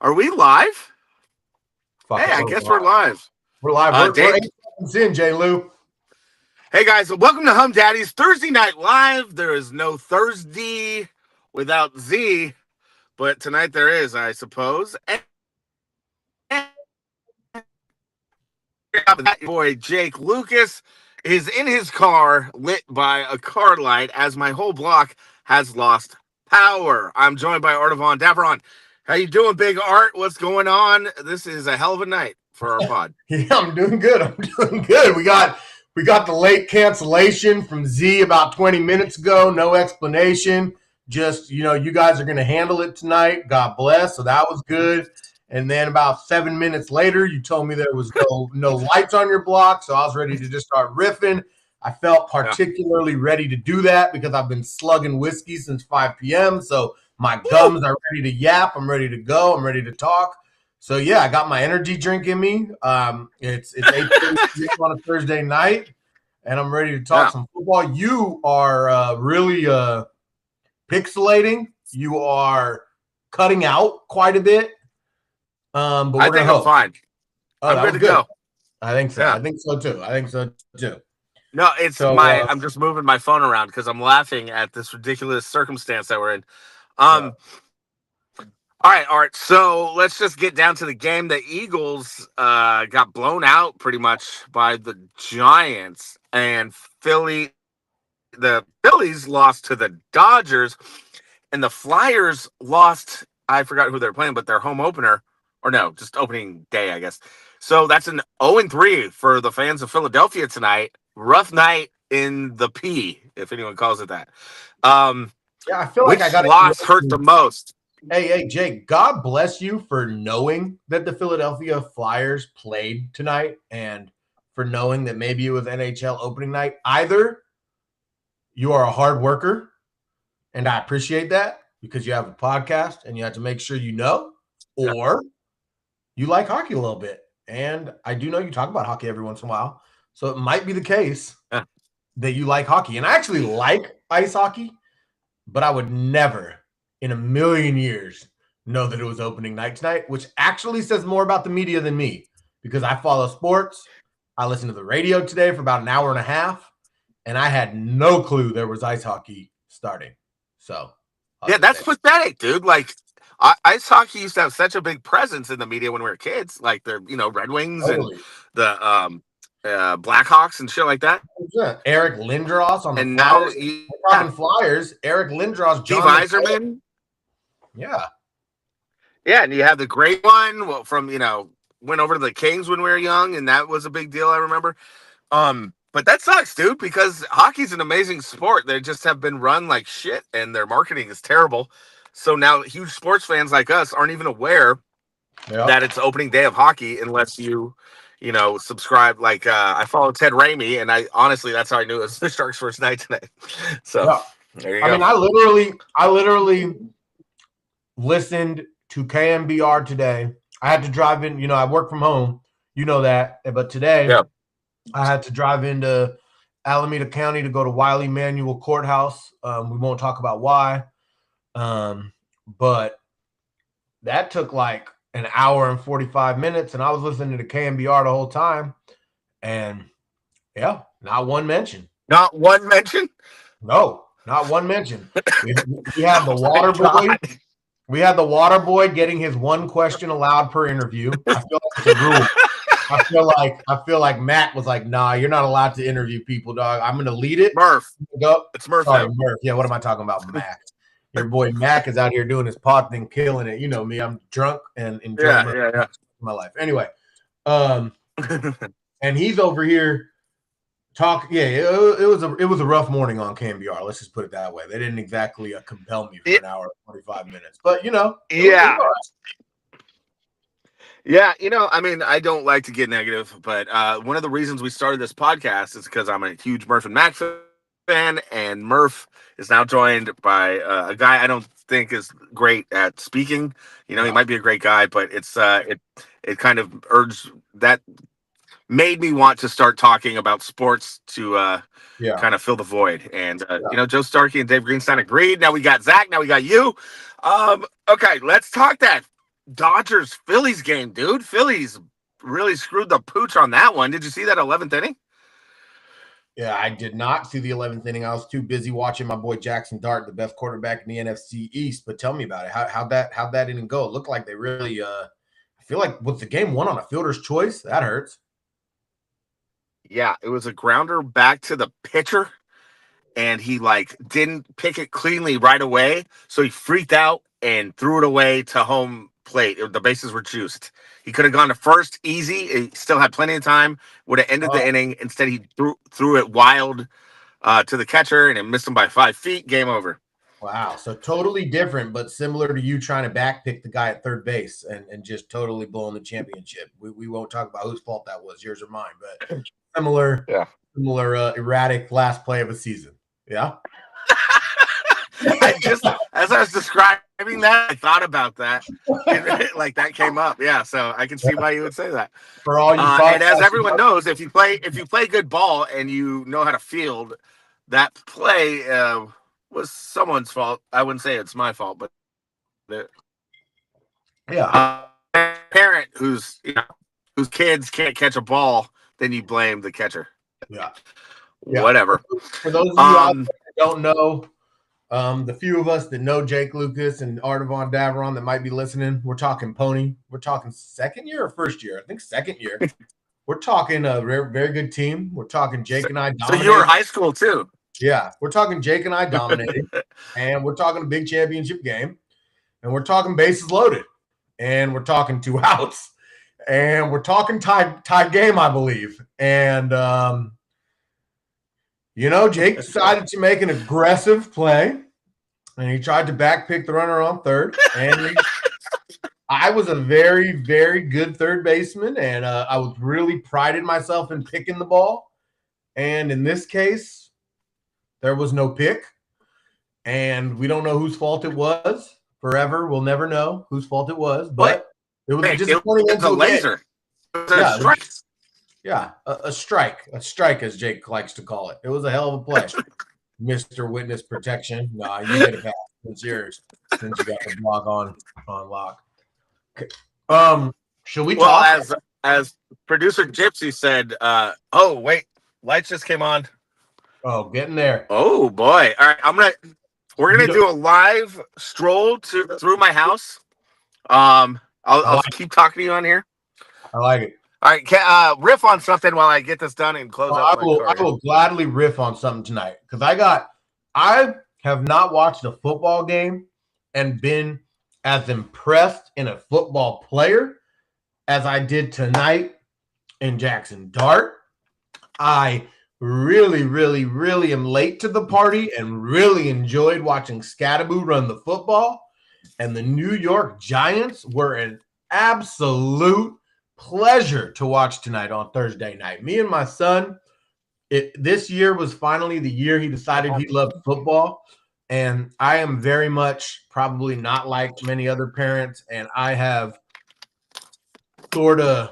Are we live? Fuck Hey, it, I we're guess we're live. live. We're live. We're Dave, 8 seconds in, J. Lou. hey guys, welcome to Humm Daddies Thursday Night Live. There is no ThurZdee without Z, but tonight there is, I suppose. And that boy Jake Lucas is in his car, lit by a car light, as my whole block has lost power. I'm joined by Artavon Davron. How you doing, Big Art? What's going on? This is a hell of a night for our pod. Yeah, I'm doing good. I'm doing good. We got the late cancellation from Z about 20 minutes ago. No explanation. Just, you guys are going to handle it tonight. God bless. So that was good. And then about 7 minutes later, you told me there was no lights on your block. So I was ready to just start riffing. I felt particularly ready to do that because I've been slugging whiskey since 5 p.m. So my gums are ready to yap. I'm ready to go. I'm ready to talk. So yeah, I got my energy drink in me. It's 8:30 on a Thursday night, and I'm ready to talk some football. You are really pixelating. You are cutting out quite a bit. But we're I think I'm fine. I'm good to go. I think so. Yeah. I think so too. No, I'm just moving my phone around because I'm laughing at this ridiculous circumstance that we're in. All right, Art. So let's just get down to the game. The Eagles got blown out pretty much by the Giants, and the Phillies lost to the Dodgers, and the Flyers lost. I forgot who they're playing, but their home opener, or no, just opening day, I guess. So that's an 0-3 for the fans of Philadelphia tonight. Rough night in the P, if anyone calls it that. Yeah, I feel like I got loss hurt the most. Hey, Jake, God bless you for knowing that the Philadelphia Flyers played tonight and for knowing that maybe it was NHL opening night. Either you are a hard worker, and I appreciate that because you have a podcast and you have to make sure you know, or you like hockey a little bit. And I do know you talk about hockey every once in a while. So it might be the case that you like hockey. And I actually like ice hockey, but I would never in a million years know that it was opening night tonight, which actually says more about the media than me because I follow sports. I listened to the radio today for about an hour and a half, and I had no clue there was ice hockey starting. So, yeah, that's pathetic, dude. Like, ice hockey used to have such a big presence in the media when we were kids, like the Red Wings and the Blackhawks and shit like that. Eric Lindros on the Flyers. Now, Flyers. Eric Lindros, Steve Yzerman. Yeah, and you have the great one from went over to the Kings when we were young, and that was a big deal. I remember. But that sucks, dude, because hockey's an amazing sport. They just have been run like shit, and their marketing is terrible. So now huge sports fans like us aren't even aware that it's opening day of hockey unless you subscribe. Like I follow Ted Ramey, and honestly, that's how I knew it was the Sharks' first night tonight. So there you go. I mean, I literally listened to KMBR today. I had to drive in. I work from home. You know that. But today, I had to drive into Alameda County to go to Wiley Manual Courthouse. We won't talk about why. But that took like an hour and 45 minutes, and I was listening to KMBR the whole time. And, not one mention. Not one mention? No, not one mention. We had the water boy. We had the water boy getting his one question allowed per interview. I feel like it's a rule. I feel like Matt was like, "Nah, you're not allowed to interview people, dog. I'm going to lead it." Murph. Go. It's Murph. Sorry, Murph. Yeah, what am I talking about, Mac? Your boy Mac is out here doing his pod thing, killing it. You know me. I'm drunk and enjoying my life. Anyway, and he's over here talking. Yeah, it was a rough morning on KMBR. Let's just put it that way. They didn't exactly compel me for an hour and 45 minutes, but Yeah, I mean, I don't like to get negative, but one of the reasons we started this podcast is because I'm a huge Murph and Mac fan, and Murph is now joined by a guy I don't think is great at speaking. He might be a great guy, but it kind of made me want to start talking about sports to kind of fill the void. And Joe Starkey and Dave Greenstein agreed. Now we got Zach. Now we got you. Okay, let's talk that Dodgers Phillies game, dude. Phillies really screwed the pooch on that one. Did you see that 11th inning? Yeah, I did not see the 11th inning. I was too busy watching my boy Jackson Dart, the best quarterback in the NFC East. But tell me about it. How'd that inning go? It looked like they really I feel like with the game won on a fielder's choice, that hurts. Yeah, it was a grounder back to the pitcher, and he like didn't pick it cleanly right away, so he freaked out and threw it away to home plate. The bases were juiced. He could have gone to first easy. He still had plenty of time. Would have ended the inning. Instead, he threw it wild to the catcher, and it missed him by 5 feet. Game over. Wow. So totally different, but similar to you trying to backpick the guy at third base and just totally blowing the championship. We won't talk about whose fault that was, yours or mine, but similar, erratic last play of a season. Yeah. I just, as I was describing that, I thought about that. And, like that came up. Yeah. So I can see why you would say that. For all you and as everyone knows, if you play good ball and you know how to field, that play was someone's fault. I wouldn't say it's my fault, but parent whose kids can't catch a ball, then you blame the catcher. Yeah. Whatever. For those of you out there that don't know, the few of us that know Jake Lucas and Artavon Daveron that might be listening, we're talking Pony. We're talking second year or first year? I think second year. We're talking a very, very good team. We're talking Jake and I dominated. So you were high school too? Yeah. We're talking Jake and I dominated. And we're talking a big championship game. And we're talking bases loaded. And we're talking 2 outs. And we're talking tied game, I believe. And Jake decided to make an aggressive play, and he tried to backpick the runner on third. And I was a very, very good third baseman, and I was really prided myself in picking the ball. And in this case, there was no pick, and we don't know whose fault it was. Forever, we'll never know whose fault it was, but it was disappointing. It's a laser. It's a strike. Yeah, a strike, as Jake likes to call it. It was a hell of a play, Mr. Witness Protection. Nah, you get it back. It's yours since you got the blog on lock. Okay. Should we talk? As producer Gypsy said, oh wait, lights just came on. Oh, getting there. Oh boy! All right, we're gonna do a live stroll through my house. I'll keep talking to you on here. I like it. All right, riff on something while I get this done and close out. I will gladly riff on something tonight because I have not watched a football game and been as impressed in a football player as I did tonight in Jackson Dart. I really, really, really am late to the party and really enjoyed watching Scattaboo run the football. And the New York Giants were an absolute pleasure to watch tonight on Thursday night. Me and my son, this year was finally the year he decided he loved football. And I am very much probably not like many other parents. And I have sort of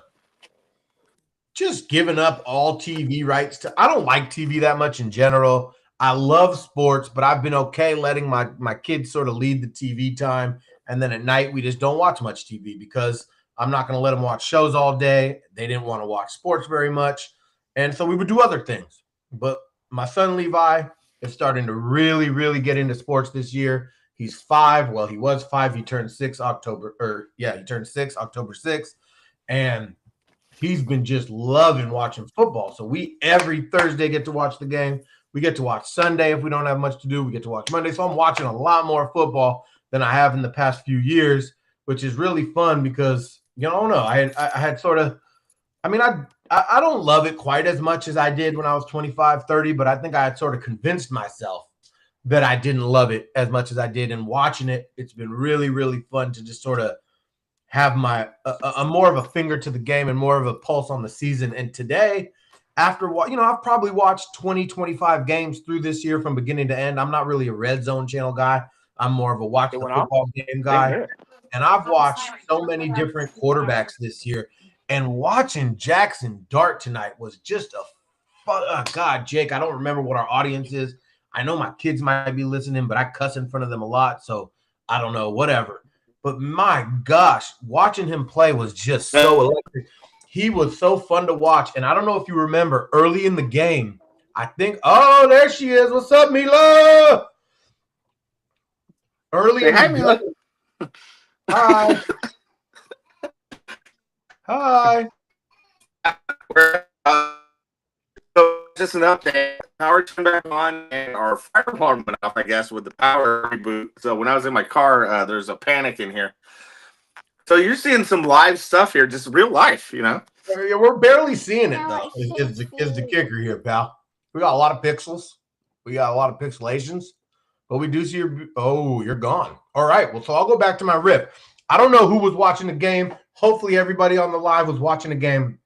just given up all TV rights I don't like TV that much in general. I love sports, but I've been okay letting my kids sort of lead the TV time. And then at night, we just don't watch much TV because I'm not going to let them watch shows all day. They didn't want to watch sports very much. And so we would do other things. But my son Levi is starting to really, really get into sports this year. He's 5. Well, he was 5. He turned 6 October 6th. And he's been just loving watching football. So we every Thursday get to watch the game. We get to watch Sunday if we don't have much to do. We get to watch Monday. So I'm watching a lot more football than I have in the past few years, which is really fun because, I don't know. I had sort of – I mean, I don't love it quite as much as I did when I was 25, 30, but I think I had sort of convinced myself that I didn't love it as much as I did. And watching it, it's been really, really fun to just sort of have a more of a finger to the game and more of a pulse on the season. And today, after I've probably watched 20, 25 games through this year from beginning to end. I'm not really a red zone channel guy. I'm more of a watch the football game guy. And I've watched so many different quarterbacks this year. And watching Jackson Dart tonight was just God, Jake, I don't remember what our audience is. I know my kids might be listening, but I cuss in front of them a lot. So I don't know, whatever. but my gosh, watching him play was just so electric. He was so fun to watch. And I don't know if you remember early in the game, I think, oh, there she is. What's up, Mila? Early in the Mila. Hi. Hi. So just an update. Power turned back on and our fire alarm went off, I guess, with the power reboot. So when I was in my car, there's a panic in here. So you're seeing some live stuff here, just real life, you know? Yeah, we're barely seeing it, though, is the kicker here, pal. We got a lot of pixels. We got a lot of pixelations. But we do see you're gone. All right. Well, so I'll go back to my rip. I don't know who was watching the game. Hopefully everybody on the live was watching the game.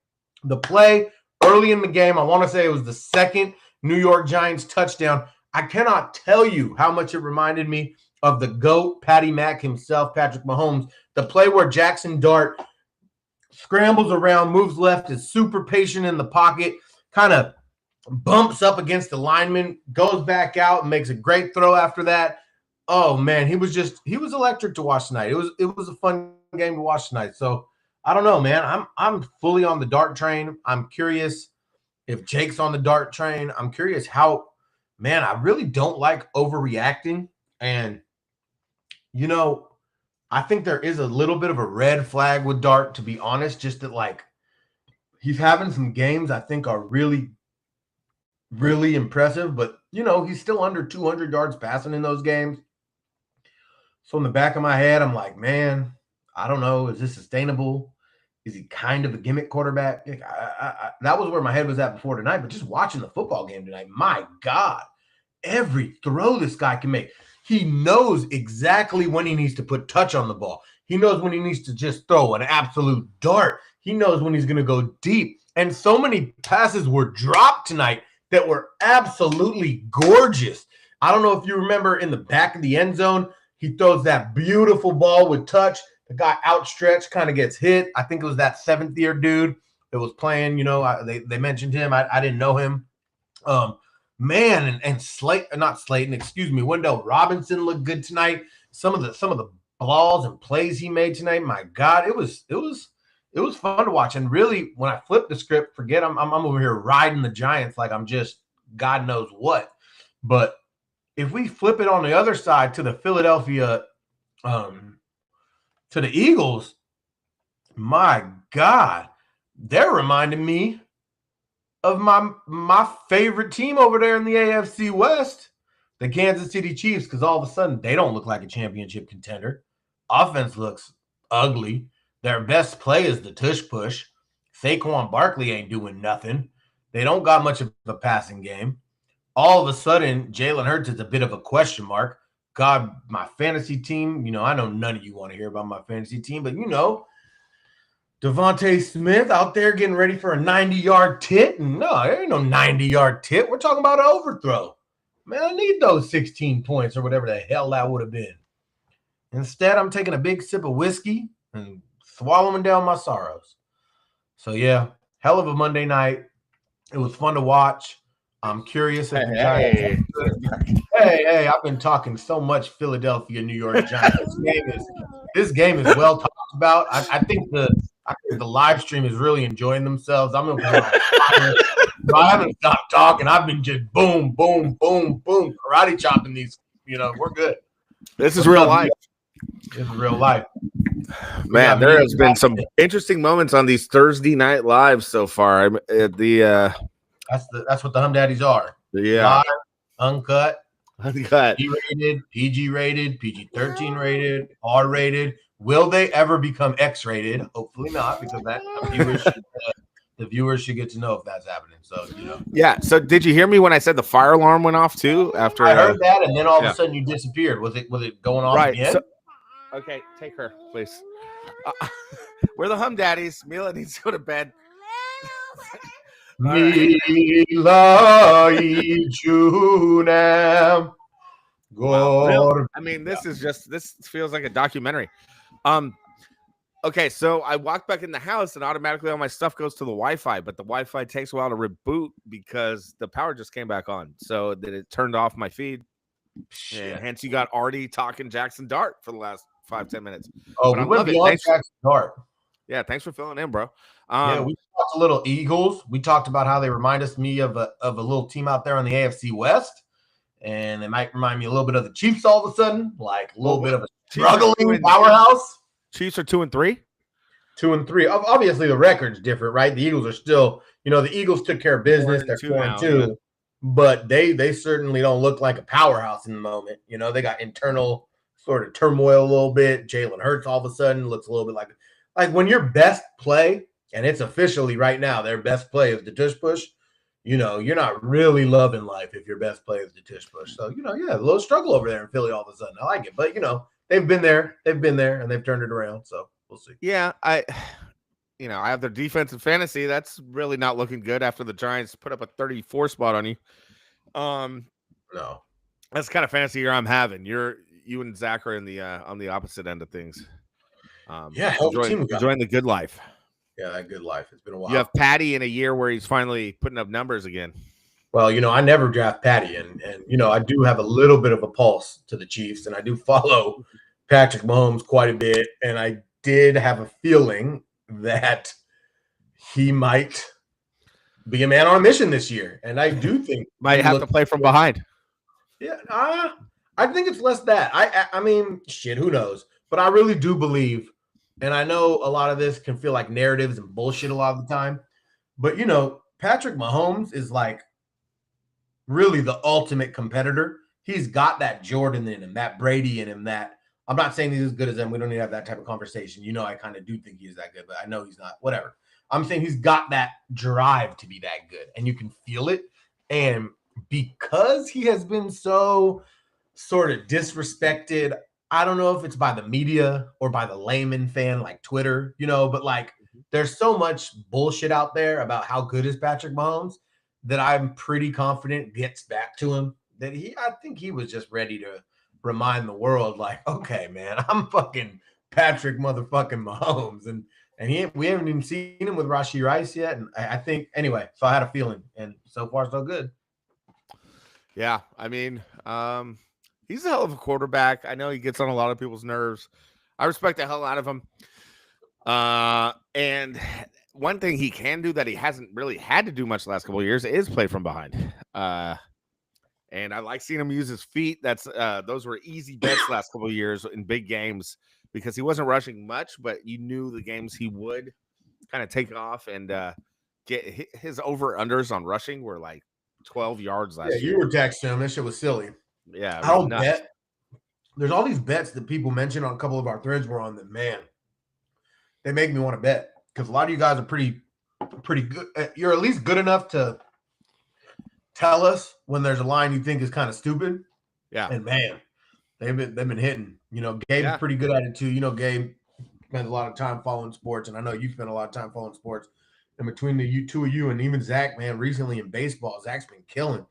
The play early in the game, I want to say it was the second New York Giants touchdown. I cannot tell you how much it reminded me of the GOAT, Patty Mack himself, Patrick Mahomes. The play where Jackson Dart scrambles around, moves left, is super patient in the pocket, kind of bumps up against the lineman, goes back out and makes a great throw after that. Oh man, he was electric to watch tonight. It was a fun game to watch tonight. So I don't know, man. I'm fully on the Dart train. I'm curious if Jake's on the Dart train. I'm curious how, man, I really don't like overreacting. And you know, I think there is a little bit of a red flag with Dart, to be honest, just that like he's having some games I think are really really impressive, but you know, he's still under 200 yards passing in those games. So in the back of my head, I'm like, man, I don't know. Is this sustainable? Is he kind of a gimmick quarterback? That was where my head was at before tonight, but just watching the football game tonight, my God, every throw this guy can make. He knows exactly when he needs to put touch on the ball. He knows when he needs to just throw an absolute dart. He knows when he's going to go deep. And so many passes were dropped tonight that were absolutely gorgeous. I don't know if you remember in the back of the end zone, he throws that beautiful ball with touch. The guy outstretched, kind of gets hit. I think it was that seventh year dude that was playing. You know, they mentioned him. I didn't know him. Man, and not Slayton, excuse me, Wendell Robinson looked good tonight. Some of the balls and plays he made tonight, my God, it was fun to watch. And really, when I flip the script, forget I'm over here riding the Giants like I'm just God knows what. But if we flip it on the other side to the Philadelphia, to the Eagles, my God, they're reminding me of my favorite team over there in the AFC West, the Kansas City Chiefs, because all of a sudden they don't look like a championship contender. Offense looks ugly. Their best play is the tush push. Saquon Barkley ain't doing nothing. They don't got much of a passing game. All of a sudden, Jalen Hurts is a bit of a question mark. God, my fantasy team, you know, I know none of you want to hear about my fantasy team, but you know, Devontae Smith out there getting ready for a 90-yard tit. No, there ain't no 90-yard tit. We're talking about an overthrow. Man, I need those 16 points or whatever the hell that would have been. Instead, I'm taking a big sip of whiskey and swallowing down my sorrows. So, yeah, hell of a Monday night. It was fun to watch. I'm curious if the Giants. Hey, I've been talking so much Philadelphia, New York Giants. This game is well talked about. I think the live stream is really enjoying themselves. I'm over here. I haven't stopped talking. I've been just boom, boom, boom, boom, karate chopping these. You know, we're good. This is real life. This is real life. Man, there has been some interesting moments on these Thursday night lives so far. That's what the Humm Daddies are. Yeah, live, uncut. P-rated, PG-rated, PG-13 rated, R-rated. Will they ever become X-rated? Hopefully not, because the viewers should get to know if that's happening. So, you know. Yeah. So, did you hear me when I said the fire alarm went off too? After I heard that, and then all of a sudden you disappeared. Was it going off again? So, okay, take her, please. We're the Humm Daddies. Mila needs to go to bed. Mila Ichunam. Wow, I mean, this feels like a documentary. Okay, so I walk back in the house and automatically all my stuff goes to the Wi-Fi, but the Wi-Fi takes a while to reboot because the power just came back on. So that it turned off my feed. And hence you got Artie talking Jackson Dart for the last 5-10 minutes. Oh, But we I went love it. beyond Jackson Dart. Yeah, thanks for filling in, bro. Yeah, we talked a little Eagles. We talked about how they remind me of a little team out there on the AFC West, and they might remind me a little bit of the Chiefs all of a sudden, like a little bit of a struggling powerhouse. Chiefs are 2-3. 2-3. Obviously, the record's different, right? The Eagles are still, the Eagles took care of business. They're 4-2, but they certainly don't look like a powerhouse in the moment. They got internal sort of turmoil a little bit. Jalen Hurts all of a sudden looks a little bit like when your best play, and it's officially right now, their best play is the tush push. You're not really loving life if your best play is the tush push. So, a little struggle over there in Philly all of a sudden. I like it. But, they've been there, and they've turned it around. So we'll see. Yeah, I have their defense in fantasy. That's really not looking good after the Giants put up a 34 spot on you. No. That's the kind of fantasy year I'm having. You and Zach are in the on the opposite end of things. Enjoying the good life. Yeah, that good life. It's been a while. You have Patty in a year where he's finally putting up numbers again. Well, I never draft Patty, and I do have a little bit of a pulse to the Chiefs, and I do follow Patrick Mahomes quite a bit, and I did have a feeling that he might be a man on a mission this year, and I do think might have to play from behind. Yeah, I think it's less that. I mean, shit, who knows? But I really do believe, and I know a lot of this can feel like narratives and bullshit a lot of the time, but Patrick Mahomes is like really the ultimate competitor. He's got that Jordan in him, that Brady in him, that I'm not saying he's as good as them. We don't need to have that type of conversation. I kind of do think he is that good, but I know he's not. Whatever. I'm saying he's got that drive to be that good, and you can feel it. And because he has been so sort of disrespected, I don't know if it's by the media or by the layman fan like Twitter, but like there's so much bullshit out there about how good is Patrick Mahomes that I'm pretty confident gets back to him. I think he was just ready to remind the world, like, okay, man, I'm fucking Patrick motherfucking Mahomes. And we haven't even seen him with Rashee Rice yet. And I think, anyway, so I had a feeling. And so far, so good. Yeah, I mean, he's a hell of a quarterback. I know he gets on a lot of people's nerves. I respect the hell out of him. And one thing he can do that he hasn't really had to do much the last couple of years is play from behind. And I like seeing him use his feet. Those were easy bets last couple of years in big games because he wasn't rushing much, but you knew the games he would kind of take off and get his over-unders on rushing were like 12 yards last year. Yeah, you were texting him. That shit was silly. Yeah. I'll bet. There's all these bets that people mentioned on a couple of our threads we're on that, man, they make me want to bet because a lot of you guys are pretty good. You're at least good enough to tell us when there's a line you think is kind of stupid. Yeah. And man, they've been hitting. Gabe's pretty good at it too. Gabe spends a lot of time following sports, and I know you spend a lot of time following sports. And between the two of you and even Zach, man, recently in baseball, Zach's been killing.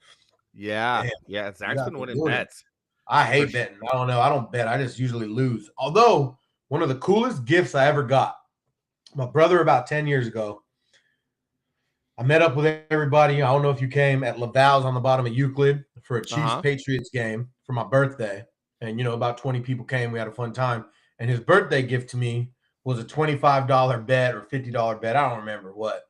Yeah. Man, yeah. Zach's been winning bets. I hate betting. I don't know. I don't bet. I just usually lose. Although one of the coolest gifts I ever got, my brother about 10 years ago, I met up with everybody. I don't know if you came at Laval's on the bottom of Euclid for a Chiefs-Patriots game for my birthday. And, about 20 people came. We had a fun time. And his birthday gift to me was a $25 bet or $50 bet. I don't remember what,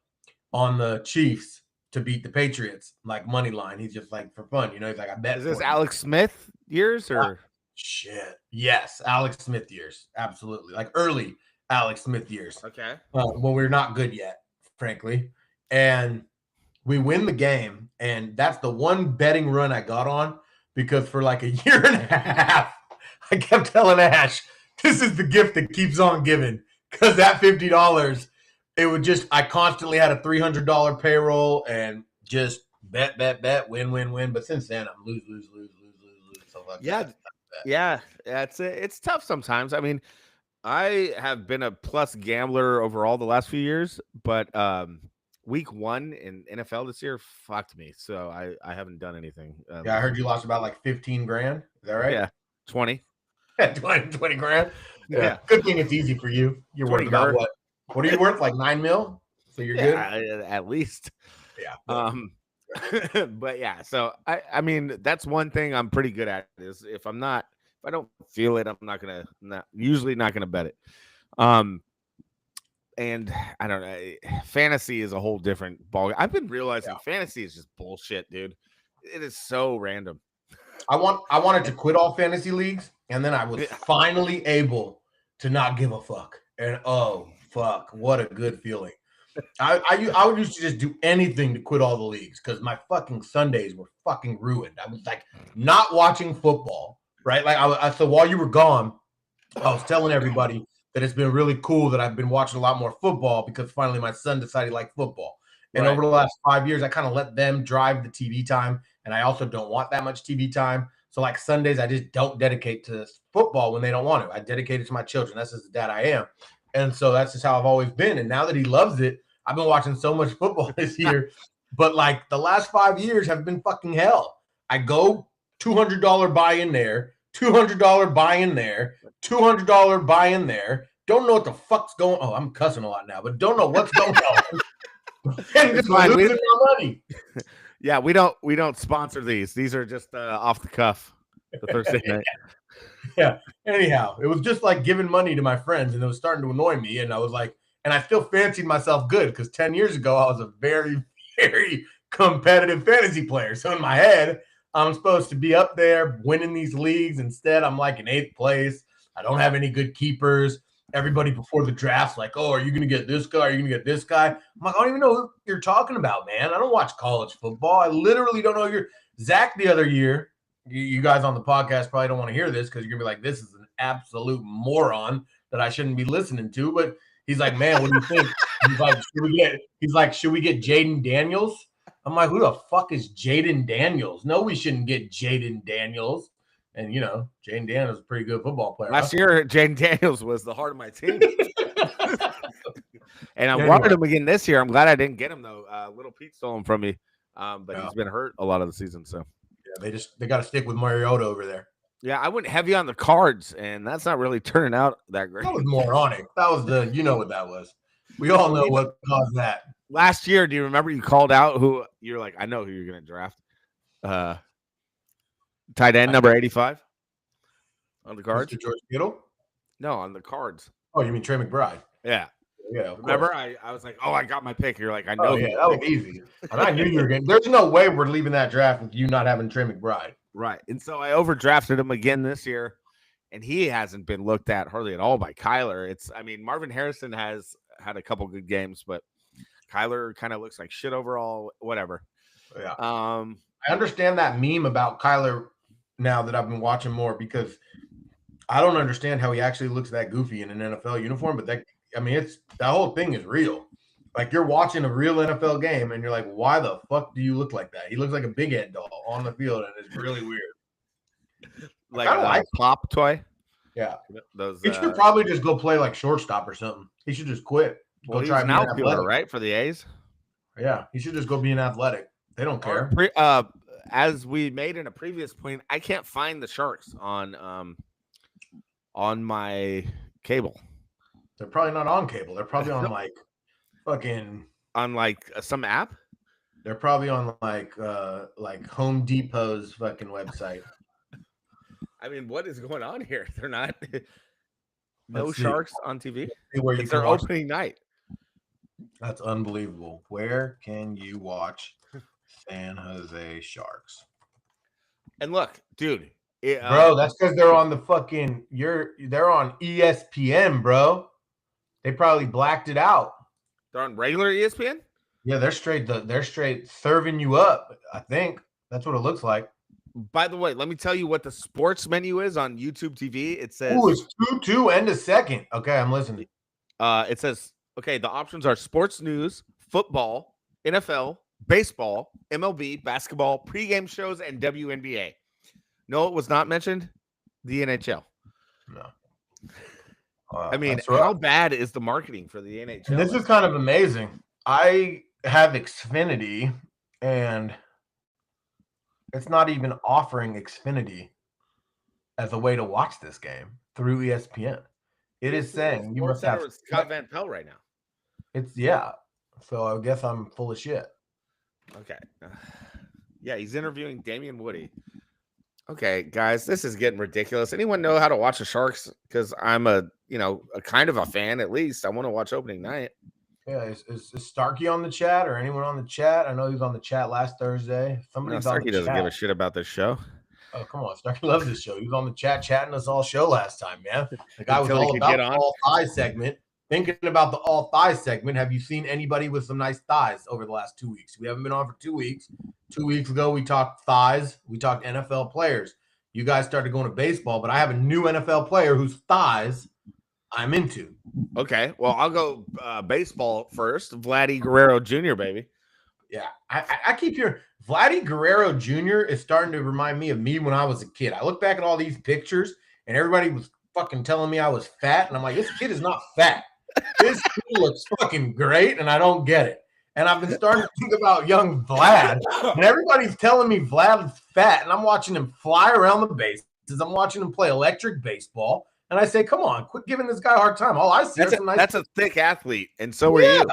on the Chiefs to beat the Patriots, like money line. He's just like for fun. He's like, I bet. Is this Alex Smith years or? Shit. Yes. Alex Smith years. Absolutely. Like early Alex Smith years. Okay. When we're not good yet, frankly. And we win the game. And that's the one betting run I got on because for like a year and a half, I kept telling Ash, this is the gift that keeps on giving. Because that $50, it would just, I constantly had a $300 payroll and just bet, win. But since then, I'm lose. So like It's tough sometimes. I mean, I have been a plus gambler overall the last few years, but week 1 in NFL this year fucked me. So I haven't done anything. I heard you lost about like 15 grand. Is that right? Yeah, 20. 20 grand. Yeah. Good thing it's easy for you. You're worth about what? What are you worth? Like 9 mil? So you're good? At least. Yeah. But yeah, so I mean, that's one thing I'm pretty good at is if I'm not If I don't feel it, I'm usually not gonna bet it. And I don't know. Fantasy is a whole different ball. I've been realizing fantasy is just bullshit, dude. It is so random. I wanted to quit all fantasy leagues, and then I was finally able to not give a fuck. And oh fuck, what a good feeling. I would used to just do anything to quit all the leagues because my fucking Sundays were fucking ruined. I was like not watching football, right? Like so while you were gone, I was telling everybody that it's been really cool that I've been watching a lot more football because finally my son decided he liked football. And over the last 5 years, I kind of let them drive the TV time. And I also don't want that much TV time. So like Sundays, I just don't dedicate to football when they don't want to. I dedicate it to my children. That's just the dad I am. And so that's just how I've always been. And now that he loves it, I've been watching so much football this year. But like the last 5 years have been fucking hell. I go $200 buy in there, $200 buy in there, $200 buy in there. Don't know what the fuck's going on. Oh, I'm cussing a lot now, but don't know what's going on. And just losing my money. Yeah, we don't sponsor these. These are just off the cuff. The ThurZdee night. Yeah. Anyhow, it was just like giving money to my friends, and it was starting to annoy me. And I was like, and I still fancied myself good because 10 years ago I was a very, very competitive fantasy player. So in my head, I'm supposed to be up there winning these leagues. Instead, I'm like in 8th place. I don't have any good keepers. Everybody before the draft's like, oh, are you going to get this guy? Are you going to get this guy? I'm like, I don't even know who you're talking about, man. I don't watch college football. I literally don't know who you're. Zach the other year, you guys on the podcast probably don't want to hear this because you're going to be like, this is an absolute moron that I shouldn't be listening to. But he's like, man, what do you think? He's like, should we get Jaden Daniels? I'm like, who the fuck is Jaden Daniels? No, we shouldn't get Jaden Daniels. And, you know, Jaden Daniels is a pretty good football player. Last year, Jaden Daniels was the heart of my team. And I wanted him again this year. I'm glad I didn't get him, though. Little Pete stole him from me. But he's been hurt a lot of the season. So yeah, they got to stick with Mariota over there. Yeah, I went heavy on the Cards, and that's not really turning out that great. That was moronic. That was you know what that was. We all know what caused that. Last year, do you remember you called out who you're like, I know who you're going to draft? Tight end number 85 on the Cards. Mr. George Kittle? No, on the Cards. Oh, you mean Trey McBride? Yeah. Yeah. Remember, I was like, oh, I got my pick. You're like, I know. Oh, yeah, that was easy. And I knew you were getting. There's no way we're leaving that draft with you not having Trey McBride. Right. And so I overdrafted him again this year, and he hasn't been looked at hardly at all by Kyler. Marvin Harrison has had a couple good games, but Kyler kind of looks like shit overall. Whatever. Yeah. I understand that meme about Kyler now that I've been watching more because I don't understand how he actually looks that goofy in an NFL uniform. But that whole thing is real. Like you're watching a real NFL game and you're like, why the fuck do you look like that? He looks like a big head doll on the field, and it's really weird. Like a pop toy. Yeah, he should probably just go play like shortstop or something. He should just quit. Go try an outfielder, right, for the A's. Yeah, he should just go be an athletic. They don't care. As we made in a previous point, I can't find the Sharks on my cable. They're probably not on cable. They're probably on like fucking on like some app. They're probably on like Home Depot's fucking website. I mean, what is going on here? They're not Sharks on TV. It's their opening night. That's unbelievable. Where can you watch San Jose Sharks? And look, dude, bro, that's because they're on the fucking. They're on ESPN, bro. They probably blacked it out. They're on regular ESPN. Yeah, they're straight serving you up. I think that's what it looks like. By the way, let me tell you what the sports menu is on YouTube TV. It says, "Oh, it's 2-2 and a second." Okay, I'm listening. It says, okay, the options are sports news, football, NFL, baseball, MLB, basketball, pregame shows, and WNBA. No, it was not mentioned. The NHL. No. How bad is the marketing for the NHL? And this is kind of amazing. I have Xfinity, and it's not even offering Xfinity as a way to watch this game through ESPN. It is saying you must have Scott Van Pelt right now. So I guess I'm full of shit. Okay. Yeah, he's interviewing Damian Woody. Okay, guys, this is getting ridiculous. Anyone know how to watch the Sharks? Because I'm a kind of a fan at least. I want to watch opening night. Yeah, is Starkey on the chat or anyone on the chat? I know he was on the chat last Thursday. Somebody's on the Starkey doesn't chat. give a shit about this show. Oh, come on. Starkey loves this show. He was on the chat chatting us all show last time, man. The guy was Until he all could about get the on. all thigh segment. Thinking about the all thigh segment, have you seen anybody with some nice thighs over the last 2 weeks? We haven't been on for 2 weeks. 2 weeks ago, we talked thighs. We talked NFL players. You guys started going to baseball, but I have a new NFL player whose thighs I'm into. Okay, well, I'll go baseball first. Vladdy Guerrero Jr., baby. Yeah, I keep hearing Vladdy Guerrero Jr. is starting to remind me of me when I was a kid. I look back at all these pictures, and everybody was fucking telling me I was fat, and I'm like, this kid is not fat. This kid looks fucking great, and I don't get it. And I've been starting to think about young Vlad, and everybody's telling me Vlad's fat, and I'm watching him fly around the bases. I'm watching him play electric baseball, and I say, come on, quit giving this guy a hard time. All I see that's a thick athlete, and so are you.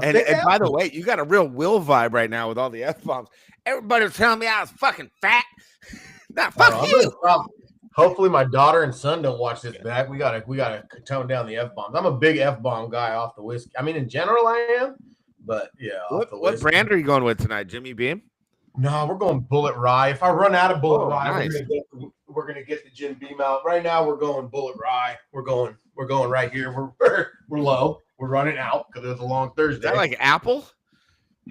And by the way, you got a real Will vibe right now with all the F-bombs. Everybody was telling me I was fucking fat. Nah, fuck you. Hopefully my daughter and son don't watch this back. We gotta tone down the F-bombs. I'm a big F-bomb guy off the whiskey. I mean, in general I am, but yeah. What brand are you going with tonight? Jimmy Beam? No, we're going Bullet Rye. If I run out of Bullet Rye, nice. we're gonna get the Jim Beam out. Right now we're going Bullet Rye. We're going right here. We're low. We're running out because it was a long Thursday. Is that like Apple?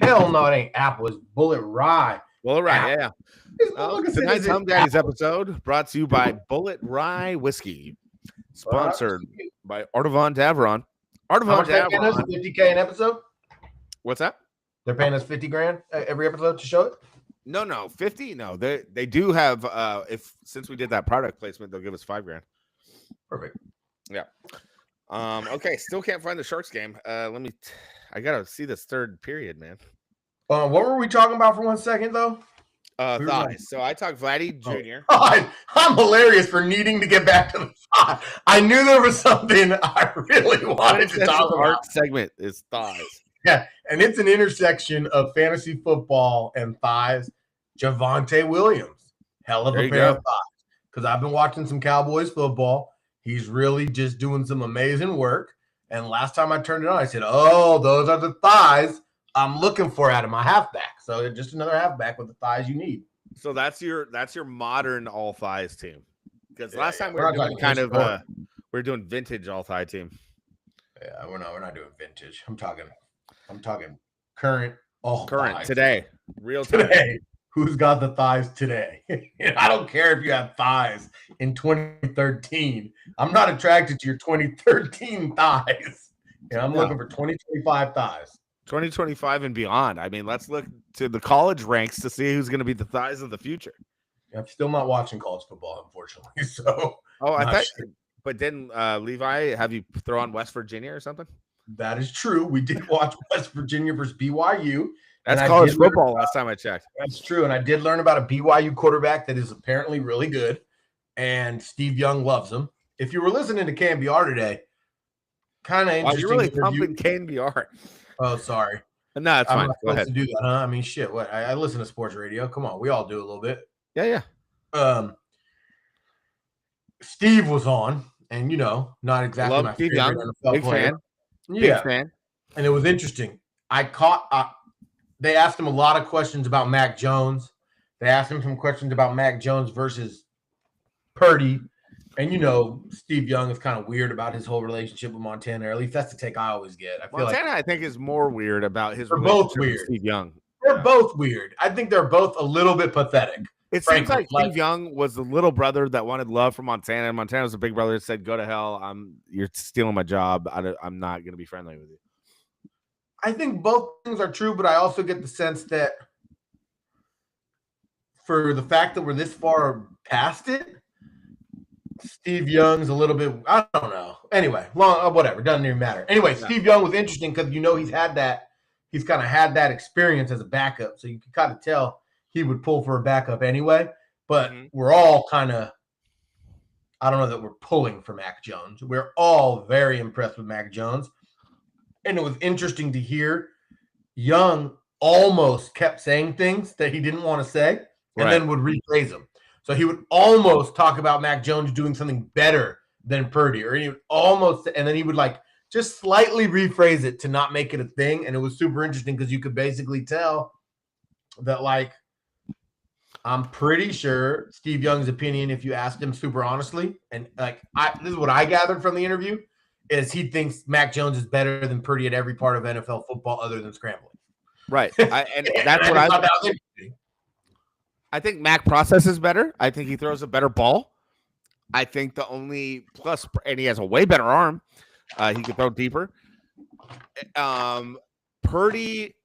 Hell no, it ain't Apple. It's Bullet Rye. Bullet Rye, yeah. Tonight's Humm Daddies episode brought to you by Bullet Rye Whiskey, sponsored by Artavon Davron. Artavon Davron. $50K an episode. What's that? They're paying us $50,000 every episode to show it. No, 50. No, they do have. Since we did that product placement, they'll give us $5,000. Perfect. Yeah. Okay. Still can't find the Sharks game. I gotta see this third period, man. What were we talking about for 1 second though? Thighs. So I talked Vladdy Jr. I'm hilarious for needing to get back to the thigh. I knew there was something I really wanted to talk about. Our segment is thighs. Yeah, and it's an intersection of fantasy football and thighs. Javonte Williams, hell of a pair of thighs. Because I've been watching some Cowboys football. He's really just doing some amazing work. And last time I turned it on, I said, oh, those are the thighs I'm looking for out of my halfback. So just another halfback with the thighs you need. So that's your modern all thighs team. Because last time we were doing we're doing vintage all thigh team. Yeah, we're not doing vintage. I'm talking current all thighs. Today. Real time. Today. Who's got the thighs today? I don't care if you have thighs in 2013. I'm not attracted to your 2013 thighs. I'm looking for 2025 thighs. 2025 and beyond. I mean, let's look to the college ranks to see who's going to be the thighs of the future. I'm still not watching college football, unfortunately. So, I thought. Sure. But didn't Levi have you throw on West Virginia or something? That is true. We did watch West Virginia versus BYU. That's college football last time I checked. That's true. And I did learn about a BYU quarterback that is apparently really good. And Steve Young loves him. If you were listening to KNBR today, kind of interesting. You're really pumping KNBR. Oh, sorry. No, it's fine. Go ahead. To do that, huh? I mean, shit. What? I listen to sports radio. Come on. We all do a little bit. Yeah. Steve was on, and not exactly Love my Steve favorite Young. NFL Big player. Fan. Yeah. Big fan. And it was interesting. They asked him a lot of questions about Mac Jones. They asked him some questions about Mac Jones versus Purdy. And, Steve Young is kind of weird about his whole relationship with Montana, or at least that's the take I always get. I think, is more weird about his relationship both weird. With Steve Young. They're both weird. I think they're both a little bit pathetic. It seems like Steve Young was the little brother that wanted love from Montana, and Montana was the big brother that said, go to hell. You're stealing my job. I'm not going to be friendly with you. I think both things are true, but I also get the sense that for the fact that we're this far past it, Steve Young's a little bit, I don't know. Anyway, whatever. Doesn't even matter. Anyway, Steve Young was interesting because, he's kind of had that experience as a backup. So you can kind of tell he would pull for a backup anyway. But we're all kind of, I don't know that we're pulling for Mac Jones. We're all very impressed with Mac Jones. And it was interesting to hear Young almost kept saying things that he didn't want to say and then would rephrase them. So he would almost talk about Mac Jones doing something better than Purdy, or he would almost, and then he would like just slightly rephrase it to not make it a thing. And it was super interesting because you could basically tell that, like, I'm pretty sure Steve Young's opinion, if you asked him super honestly, and like this is what I gathered from the interview, is he thinks Mac Jones is better than Purdy at every part of NFL football other than scrambling. Right. And that's what I thought that was interesting. I think Mac processes better. I think he throws a better ball. I think the only plus, and he has a way better arm. He can throw deeper. Purdy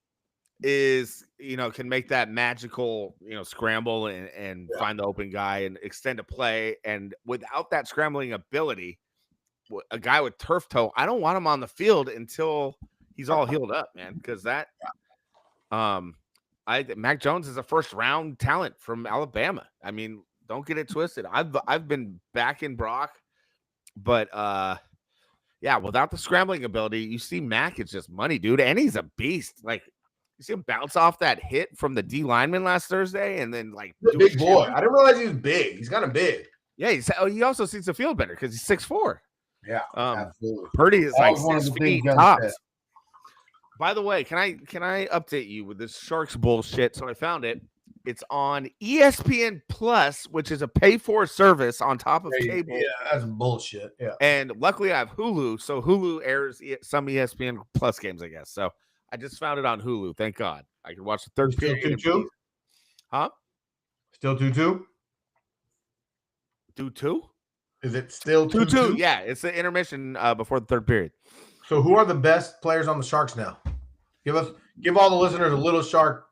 is, can make that magical, scramble and find the open guy and extend a play. And without that scrambling ability, a guy with turf toe, I don't want him on the field until he's all healed up, man. Because that, Mac Jones is a first round talent from Alabama. I mean, don't get it twisted. I've been backing Brock, but without the scrambling ability, you see Mac is just money, dude, and he's a beast. Like, you see him bounce off that hit from the D lineman last Thursday, and then like big boy. I didn't realize he was big. He's kind of big. Yeah, he also seems to feel better because he's 6'4". Yeah, absolutely. Purdy is like 6 feet tops. By the way, can I update you with this Sharks bullshit? So I found it. It's on ESPN Plus, which is a pay-for service on top of cable. Yeah, that's bullshit. Yeah. And luckily I have Hulu, so Hulu airs some ESPN Plus games, I guess. So I just found it on Hulu. Thank God. I can watch the third period. 2-2? Huh? Still 2-2? 2-2? Is it still 2-2? Yeah, it's the intermission before the third period. So who are the best players on the Sharks now? Give all the listeners a little shark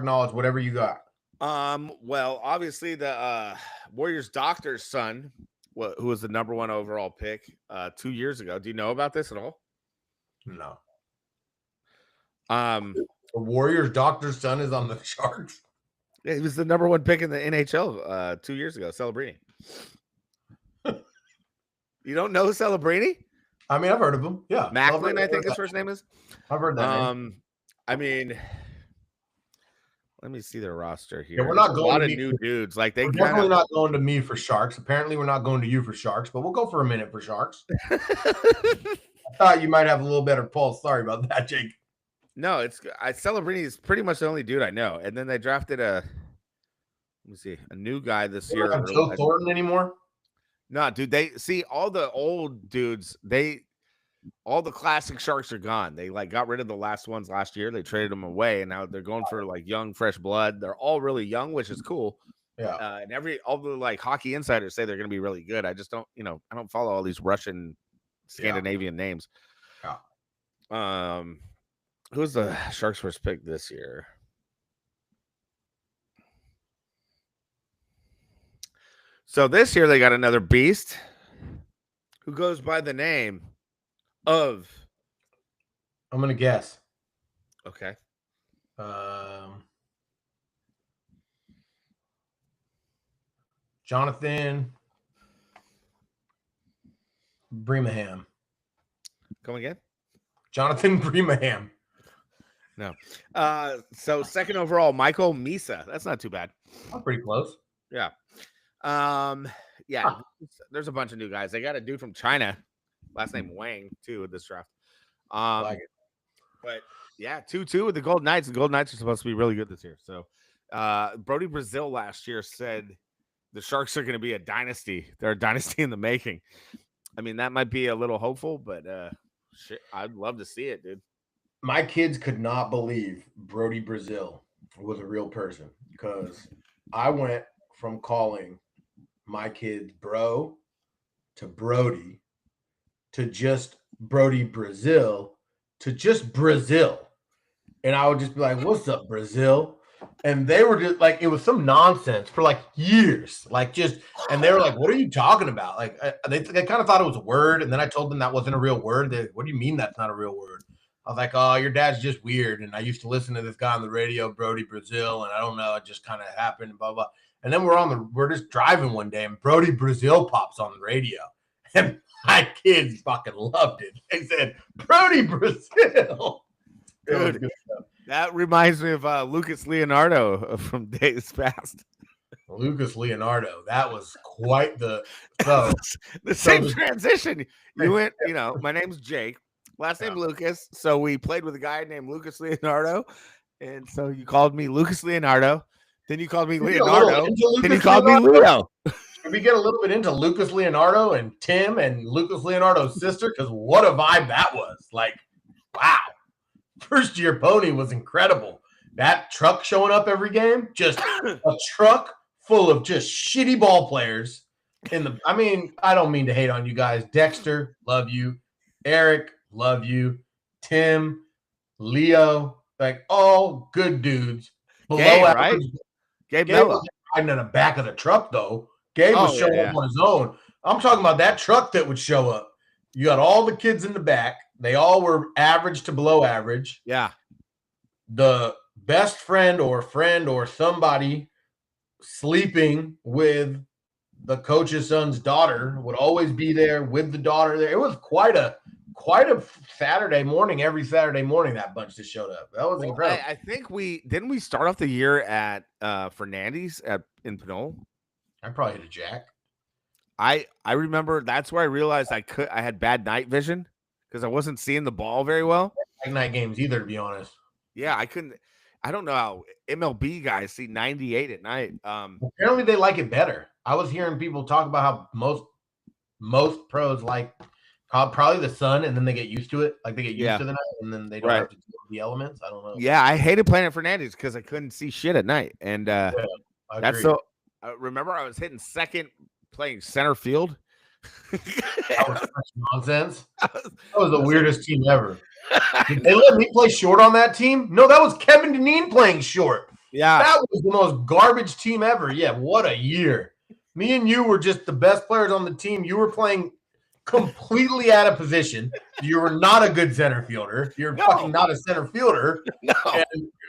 knowledge, whatever you got. Well, obviously the Warriors doctor's son, who was the number 1 overall pick 2 years ago. Do you know about this at all? No. The Warriors doctor's son is on the Sharks. Yeah, he was the number 1 pick in the NHL 2 years ago. Celebrini. You don't know Celebrini? I mean, I've heard of him. Yeah, Macklin, I think his first name is. I've heard that name. I mean, let me see their roster here. Yeah, we're not going a lot of new dudes. Like we're definitely not going to me for Sharks. Apparently, we're not going to you for Sharks, but we'll go for a minute for Sharks. I thought you might have a little better pulse. Sorry about that, Jake. No, Celebrini is pretty much the only dude I know. And then they drafted a new guy this year. Not Joe Thornton anymore? No, dude. They see all the old dudes. All the classic Sharks are gone. They got rid of the last ones last year. They traded them away, and now they're going for young, fresh blood. They're all really young, which is cool. Yeah. And all the hockey insiders say they're going to be really good. I just don't, I don't follow all these Russian, Scandinavian names. Yeah. Who's the Sharks' first pick this year? So this year they got another beast who goes by the name of. I'm gonna guess. Okay. Jonathan Bremerham. Come again? Jonathan Bremerham. No. So second overall, Michael Misa. That's not too bad. I'm pretty close. Yeah. There's a bunch of new guys. They got a dude from China, last name Wang, too, with this draft. I like it. But yeah, 2-2 with the Golden Knights. The Golden Knights are supposed to be really good this year. So Brody Brazil last year said the Sharks are going to be a dynasty. They're a dynasty in the making. I mean, that might be a little hopeful, but shit, I'd love to see it, dude. My kids could not believe Brody Brazil was a real person because I went from calling my kids bro to Brody to just Brody Brazil to just Brazil. And I would just be like, what's up, Brazil? And they were just like, it was some nonsense for years. And they were like, what are you talking about? They kind of thought it was a word. And then I told them that wasn't a real word. What do you mean that's not a real word? I was like, oh, your dad's just weird. And I used to listen to this guy on the radio, Brody Brazil. And I don't know, it just kind of happened, blah, blah. And then we're just driving one day and Brody Brazil pops on the radio. And my kids fucking loved it. They said, Brody Brazil. Dude, that reminds me of Lucas Leonardo from days past. Lucas Leonardo. That was quite the the same transition. You went, my name's Jake, last name Lucas. So we played with a guy named Lucas Leonardo. And so you called me Lucas Leonardo. Then you called me Leonardo. Then you called me Leo. Should we get a little bit into Lucas Leonardo and Tim and Lucas Leonardo's sister? Because what a vibe that was. Like, wow. First year pony was incredible. That truck showing up every game, just a truck full of just shitty ball players. I don't mean to hate on you guys. Dexter, love you. Eric, love you. Tim, Leo, like all good dudes. Below average. Right? Gabe was riding in the back of the truck, though. Gabe was showing up on his own. I'm talking about that truck that would show up. You got all the kids in the back. They all were average to below average. Yeah. The best friend or somebody sleeping with the coach's son's daughter would always be there with the daughter there. It was quite a Saturday morning. Every Saturday morning, that bunch just showed up. That was incredible. I think we start off the year at Fernandes in Pinole. I probably hit a jack. I remember that's where I realized I had bad night vision because I wasn't seeing the ball very well. Night games either, to be honest. Yeah, I couldn't. I don't know how MLB guys see 98 at night. Apparently, they like it better. I was hearing people talk about how most pros like probably the sun, and then they get used to it. Like they get used to the night, and then they don't have to deal with the elements. I don't know. Yeah, I hated playing at Fernandes because I couldn't see shit at night, and that's so. Remember, I was hitting second, playing center field. That was such nonsense. That was the weirdest team ever. Did they let me play short on that team? No, that was Kevin Deneen playing short. Yeah. That was the most garbage team ever. Yeah, what a year. Me and you were just the best players on the team. You were playing completely out of position. You were not a good center fielder. You're fucking not a center fielder. No.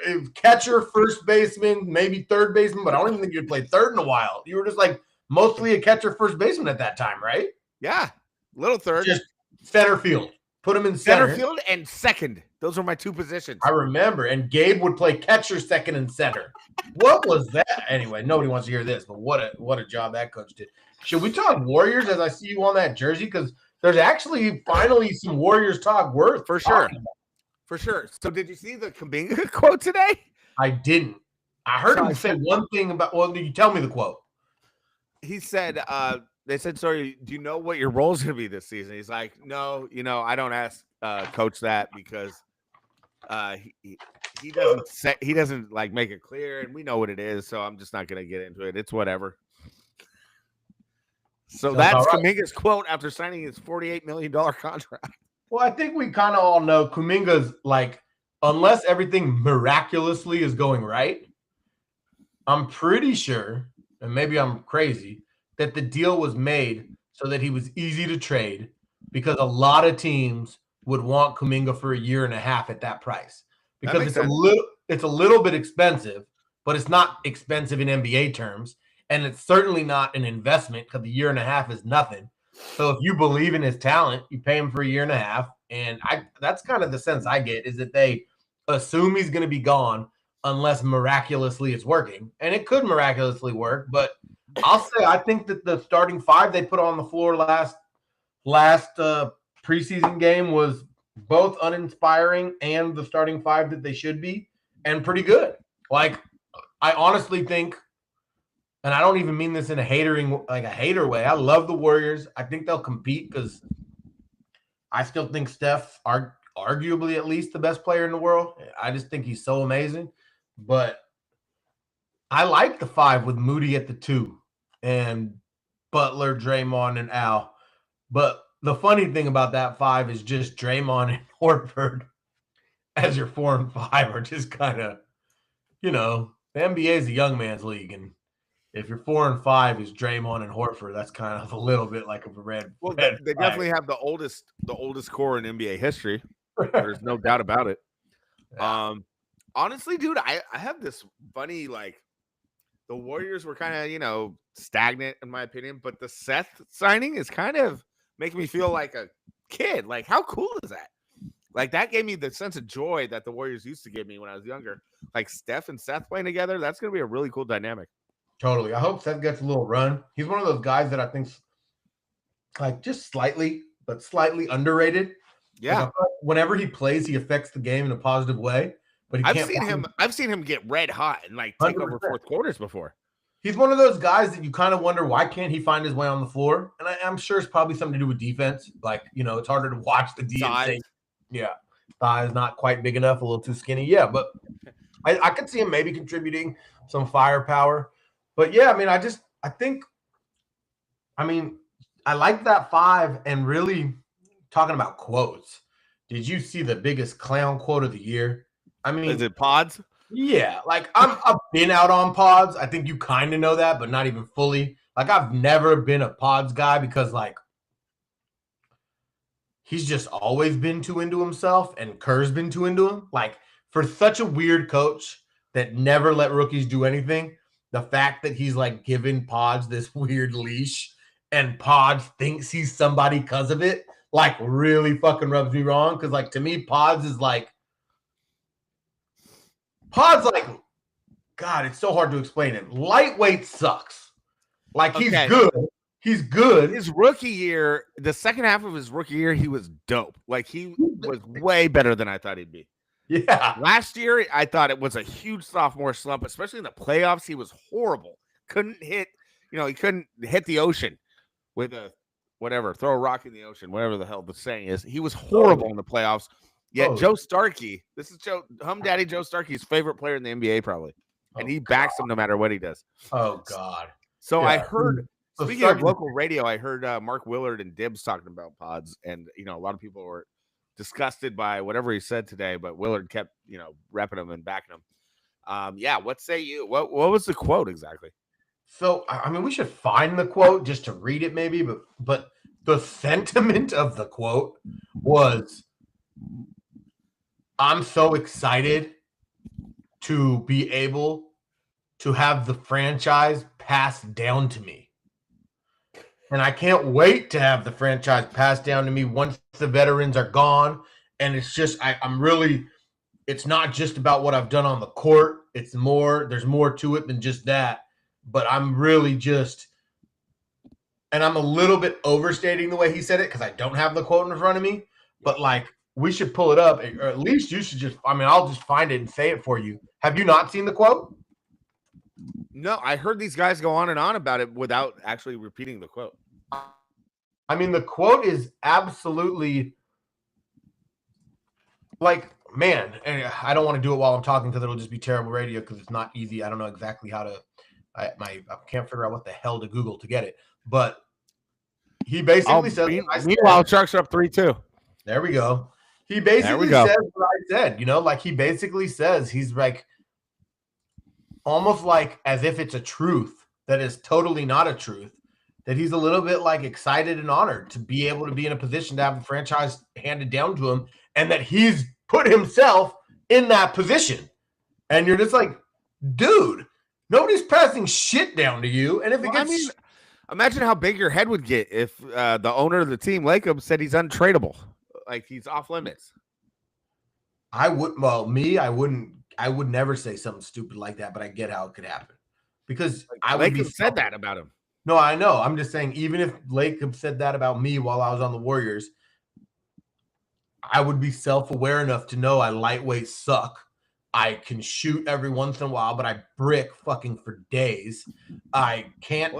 And catcher, first baseman, maybe third baseman, but I don't even think you'd played third in a while. You were just like mostly a catcher, first baseman at that time, right? Yeah. Little third. Just center field. Put him in center field and second. Those were my two positions. I remember. And Gabe would play catcher, second, and center. What was that? Anyway, nobody wants to hear this, but what a job that coach did. Should we talk Warriors as I see you on that jersey? Because there's actually finally some Warriors talk worth. For sure. For sure. So did you see the Kuminga quote today? I didn't. I heard him say one thing about, well, did you tell me the quote? He said, they said, sorry, do you know what your role is going to be this season? He's like, no, I don't ask coach that because he doesn't like make it clear, and we know what it is, so I'm just not going to get into it. It's whatever. So that's Kuminga's quote after signing his $48 million contract. Well, I think we kind of all know Kuminga's like, unless everything miraculously is going right, I'm pretty sure, and maybe I'm crazy, that the deal was made so that he was easy to trade because a lot of teams would want Kuminga for a year and a half at that price because it's a little bit expensive, but it's not expensive in NBA terms, and it's certainly not an investment because the year and a half is nothing. So if you believe in his talent, you pay him for a year and a half, and that's kind of the sense I get is that they assume he's going to be gone unless miraculously it's working, and it could miraculously work, but I'll say I think that the starting five they put on the floor last preseason game was both uninspiring and the starting five that they should be, and pretty good. Like I honestly think, and I don't even mean this in a hater way. I love the Warriors. I think they'll compete because I still think Steph are arguably at least the best player in the world. I just think he's so amazing. But I like the five with Moody at the 2 and Butler, Draymond, and Al. But the funny thing about that 5 is just Draymond and Horford as your 4 and 5 are just kind of, the NBA is a young man's league. And if your 4 and 5 is Draymond and Horford, that's kind of a little bit like a red. Well, they definitely have the oldest core in NBA history. There's no doubt about it. Yeah. Honestly, dude, I have this funny, like, the Warriors were kind of, stagnant in my opinion, but the Seth signing is kind of making me feel like a kid. Like, how cool is that? Like, that gave me the sense of joy that the Warriors used to give me when I was younger. Like, Steph and Seth playing together, that's going to be a really cool dynamic. Totally. I hope Seth gets a little run. He's one of those guys that I think's like just slightly, but slightly underrated. Like I Yeah. feel like whenever he plays, he affects the game in a positive way. But he I've can't. seen him get red hot and like take over 100%. fourth quarters before. He's one of those guys that you kind of wonder why can't he find his way on the floor? And I'm sure it's probably something to do with defense. Like, it's harder to watch the D and say, yeah, thighs not quite big enough, a little too skinny. Yeah, but I could see him maybe contributing some firepower. But yeah, I like that 5. And really talking about quotes, did you see the biggest clown quote of the year? Is it Pods? Yeah, like I've been out on Pods. I think you kind of know that, but not even fully. Like I've never been a Pods guy because like he's just always been too into himself, and Kerr's been too into him. Like for such a weird coach that never let rookies do anything, the fact that he's like giving Pods this weird leash and Pods thinks he's somebody because of it, like really fucking rubs me wrong. Because like to me, Pods, God, it's so hard to explain him. Lightweight sucks. Like he's good. He's good. His rookie year, the second half of his rookie year, he was dope. Like he was way better than I thought he'd be. Yeah. Last year, I thought it was a huge sophomore slump, especially in the playoffs. He was horrible. Couldn't hit, he couldn't hit the ocean with throw a rock in the ocean, whatever the hell the saying is. He was horrible in the playoffs. Yet Joe Starkey, this is Humm Daddy Joe Starkey's favorite player in the NBA, probably. And he backs him no matter what he does. Oh, God. So yeah. I heard, speaking of local radio, I heard Mark Willard and Dibbs talking about Pods. And, a lot of people were disgusted by whatever he said today, but Willard kept, repping him and backing him. Yeah, what say you? What was the quote exactly? So, we should find the quote just to read it maybe, but the sentiment of the quote was, I'm so excited to be able to have the franchise passed down to me. And I can't wait to have the franchise passed down to me once the veterans are gone. And it's just, it's not just about what I've done on the court. There's more to it than just that. But I'm really and I'm a little bit overstating the way he said it because I don't have the quote in front of me. But like, we should pull it up, or at least you should I'll just find it and say it for you. Have you not seen the quote? No, I heard these guys go on and on about it without actually repeating the quote. The quote is absolutely like, man, and I don't want to do it while I'm talking because it'll just be terrible radio because it's not easy. I don't know exactly how to, I can't figure out what the hell to Google to get it. But he basically says, meanwhile, Sharks are up 3-2. There we go. He basically says what I said, like he basically says he's like almost like as if it's a truth that is totally not a truth, that he's a little bit like excited and honored to be able to be in a position to have the franchise handed down to him and that he's put himself in that position. And you're just like, dude, nobody's passing shit down to you. And if it gets... imagine how big your head would get if the owner of the team, Lacob, said he's untradeable. Like he's off limits. I would never say something stupid like that, but I get how it could happen because Lacob said that about him. No, I know. I'm just saying, even if Lacob said that about me while I was on the Warriors, I would be self-aware enough to know I lightweight suck. I can shoot every once in a while, but I brick fucking for days. I can't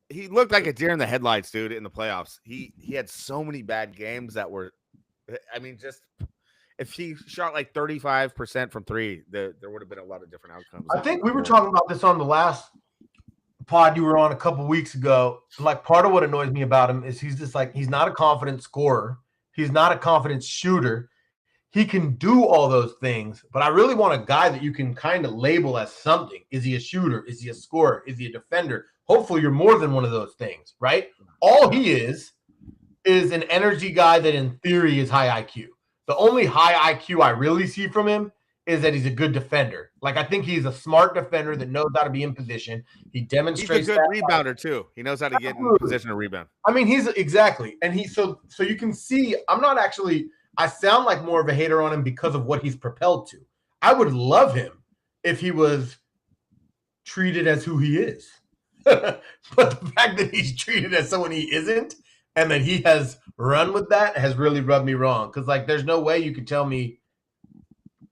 He looked like a deer in the headlights, dude, in the playoffs. He had so many bad games that were, just if he shot like 35% from three, there would have been a lot of different outcomes. I think we were talking about this on the last pod you were on a couple weeks ago. Like part of what annoys me about him is he's just like, he's not a confident scorer. He's not a confident shooter. He can do all those things, but I really want a guy that you can kind of label as something. Is he a shooter? Is he a scorer? Is he a defender? Hopefully you're more than one of those things, right? All he is an energy guy that in theory is high IQ. The only high IQ I really see from him is that he's a good defender. Like I think he's a smart defender that knows how to be in position. He demonstrates. He's a good rebounder too. He knows how to get in position to rebound. He's exactly. And so you can see, I sound like more of a hater on him because of what he's propelled to. I would love him if he was treated as who he is. But the fact that he's treated as someone he isn't and that he has run with that has really rubbed me wrong. Because, like, there's no way you could tell me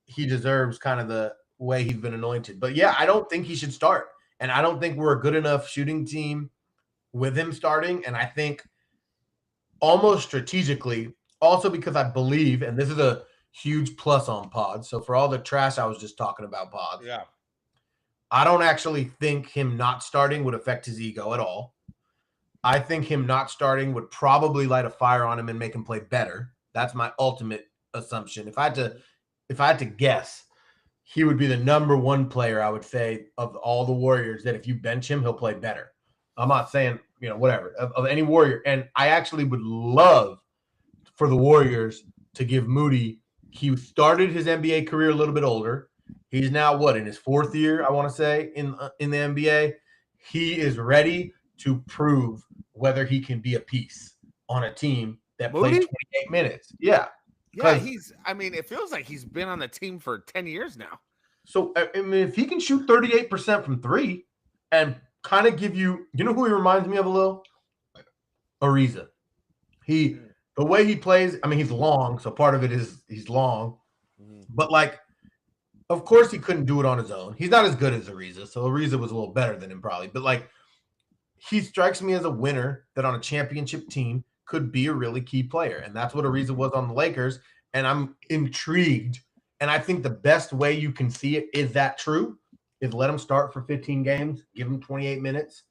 he deserves kind of the way he's been anointed. But, yeah, I don't think he should start. And I don't think we're a good enough shooting team with him starting. And I think almost strategically, also because I believe, and this is a huge plus on Pods. So for all the trash I was just talking about, Pods, Yeah. I don't actually think him not starting would affect his ego at all. I think him not starting would probably light a fire on him and make him play better. That's my ultimate assumption. If I had to guess, he would be the number one player, I would say, of all the Warriors, that if you bench him, he'll play better. I'm not saying, whatever, of any Warrior. And I actually would love for the Warriors to give Moody, he started his NBA career a little bit older. He's now in his fourth year, I want to say, in the NBA. He is ready to prove whether he can be a piece on a team that plays 28 minutes. Yeah. Yeah, it feels like he's been on the team for 10 years now. So, I mean, if he can shoot 38% from three and kind of give you who he reminds me of a little? Ariza. The way he plays, I mean, he's long, so part of it is he's long. But, like, of course he couldn't do it on his own. He's not as good as Ariza, so Ariza was a little better than him probably. But, like, he strikes me as a winner that on a championship team could be a really key player. And that's what Ariza was on the Lakers. And I'm intrigued. And I think the best way you can see it, is that true, is let him start for 15 games, give him 28 minutes,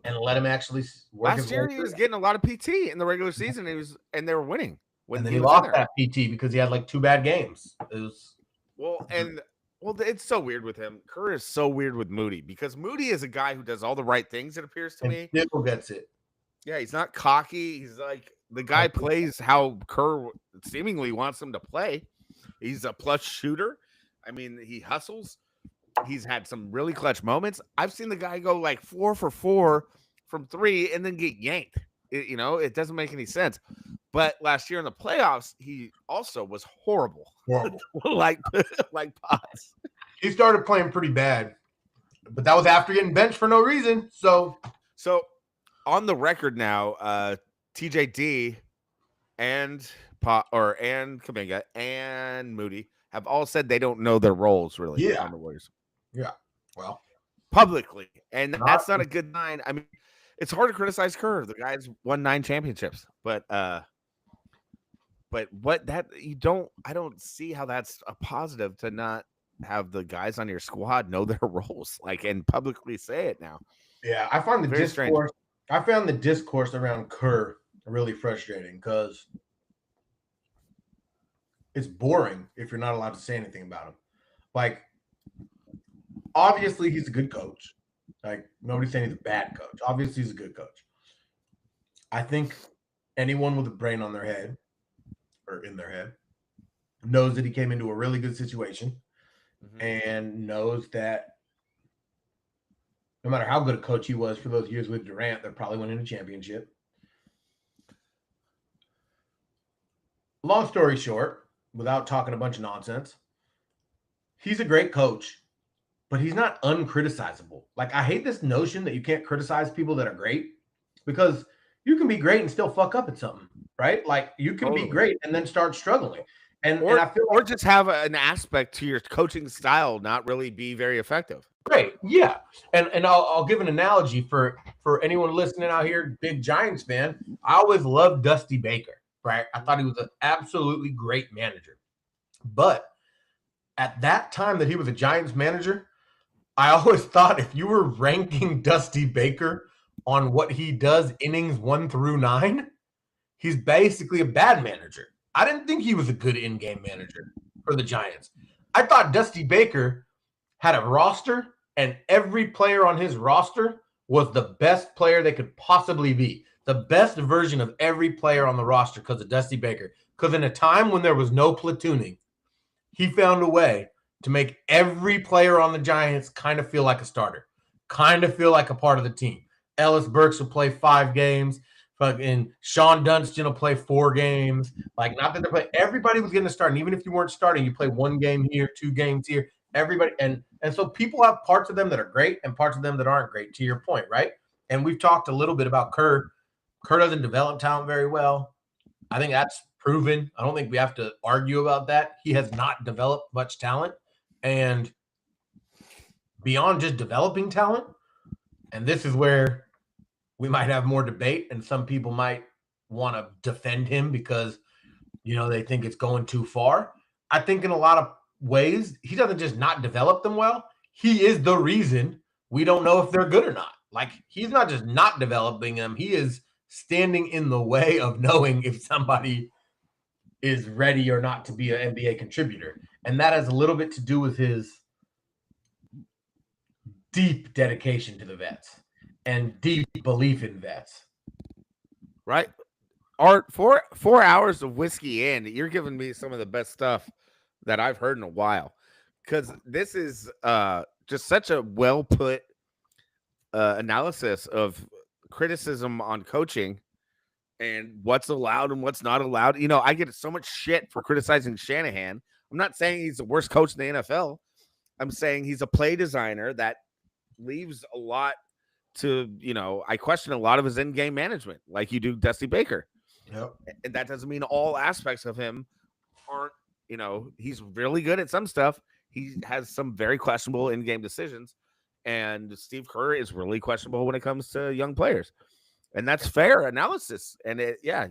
and let him actually work. Last year he was getting a lot of PT in the regular season. And they were winning. And then he lost that PT because he had like 2 bad games. It was it's so weird with him. Kerr is so weird with Moody because Moody is a guy who does all the right things, it appears to me. Still gets it. Yeah, he's not cocky. He's like the guy plays how Kerr seemingly wants him to play. He's a plus shooter. I mean, he hustles. He's had some really clutch moments. I've seen the guy go like 4 for 4 from 3 and then get yanked. It doesn't make any sense. But last year in the playoffs, he also was horrible. like Potts. He started playing pretty bad, but that was after getting benched for no reason. So on the record now, TJD and Kuminga and Moody have all said they don't know their roles really on the Warriors. Yeah. Well, publicly, and that's not a good sign. I mean, it's hard to criticize Kerr. The guy's won 9 championships, but what that I don't see how that's a positive to not have the guys on your squad know their roles, and publicly say it now. Yeah, I found the discourse around Kerr really frustrating because it's boring if you're not allowed to say anything about him. Like, obviously he's a good coach. Like, nobody's saying he's a bad coach. Obviously he's a good coach. I think anyone with a brain on their head or in their head knows that he came into a really good situation and knows that no matter how good a coach he was for those years with Durant, they're probably winning a championship. Long story short, without talking a bunch of nonsense, he's a great coach, but he's not uncriticizable. Like, I hate this notion that you can't criticize people that are great, because you can be great and still fuck up at something, right? Like, you can be great and then start struggling. And I feel or just have an aspect to your coaching style not really be very effective. Great, yeah. And I'll give an analogy for anyone listening out here, big Giants fan. I always loved Dusty Baker, right? I thought he was an absolutely great manager. But at that time that he was a Giants manager, I always thought if you were ranking Dusty Baker on what he does innings 1 through 9, he's basically a bad manager. I didn't think he was a good in-game manager for the Giants. I thought Dusty Baker had a roster, and every player on his roster was the best player they could possibly be. The best version of every player on the roster because of Dusty Baker. Because in a time when there was no platooning, he found a way to make every player on the Giants kind of feel like a starter, kind of feel like a part of the team. Ellis Burks will play 5 games. Fucking Sean Dunston will play 4 games. Like, not that they're playing. Everybody was getting a start. And even if you weren't starting, you play 1 game here, 2 games here. Everybody. And And so people have parts of them that are great and parts of them that aren't great, to your point, right? And we've talked a little bit about Kerr. Kerr doesn't develop talent very well. I think that's proven. I don't think we have to argue about that. He has not developed much talent. And beyond just developing talent, and this is where we might have more debate, and some people might want to defend him because, they think it's going too far. I think in a lot of ways, he doesn't just not develop them well. He is the reason we don't know if they're good or not. Like, he's not just not developing them. He is standing in the way of knowing if somebody is ready or not to be an NBA contributor. And that has a little bit to do with his deep dedication to the vets and deep belief in vets. Right. Art, 4 hours of whiskey in, you're giving me some of the best stuff that I've heard in a while. Because this is just such a well put analysis of criticism on coaching and what's allowed and what's not allowed. I get so much shit for criticizing Shanahan. I'm not saying he's the worst coach in the NFL. I'm saying he's a play designer that leaves a lot to, I question a lot of his in-game management, like you do Dusty Baker. Yep. And that doesn't mean all aspects of him aren't, he's really good at some stuff. He has some very questionable in-game decisions. And Steve Kerr is really questionable when it comes to young players. And that's fair analysis. And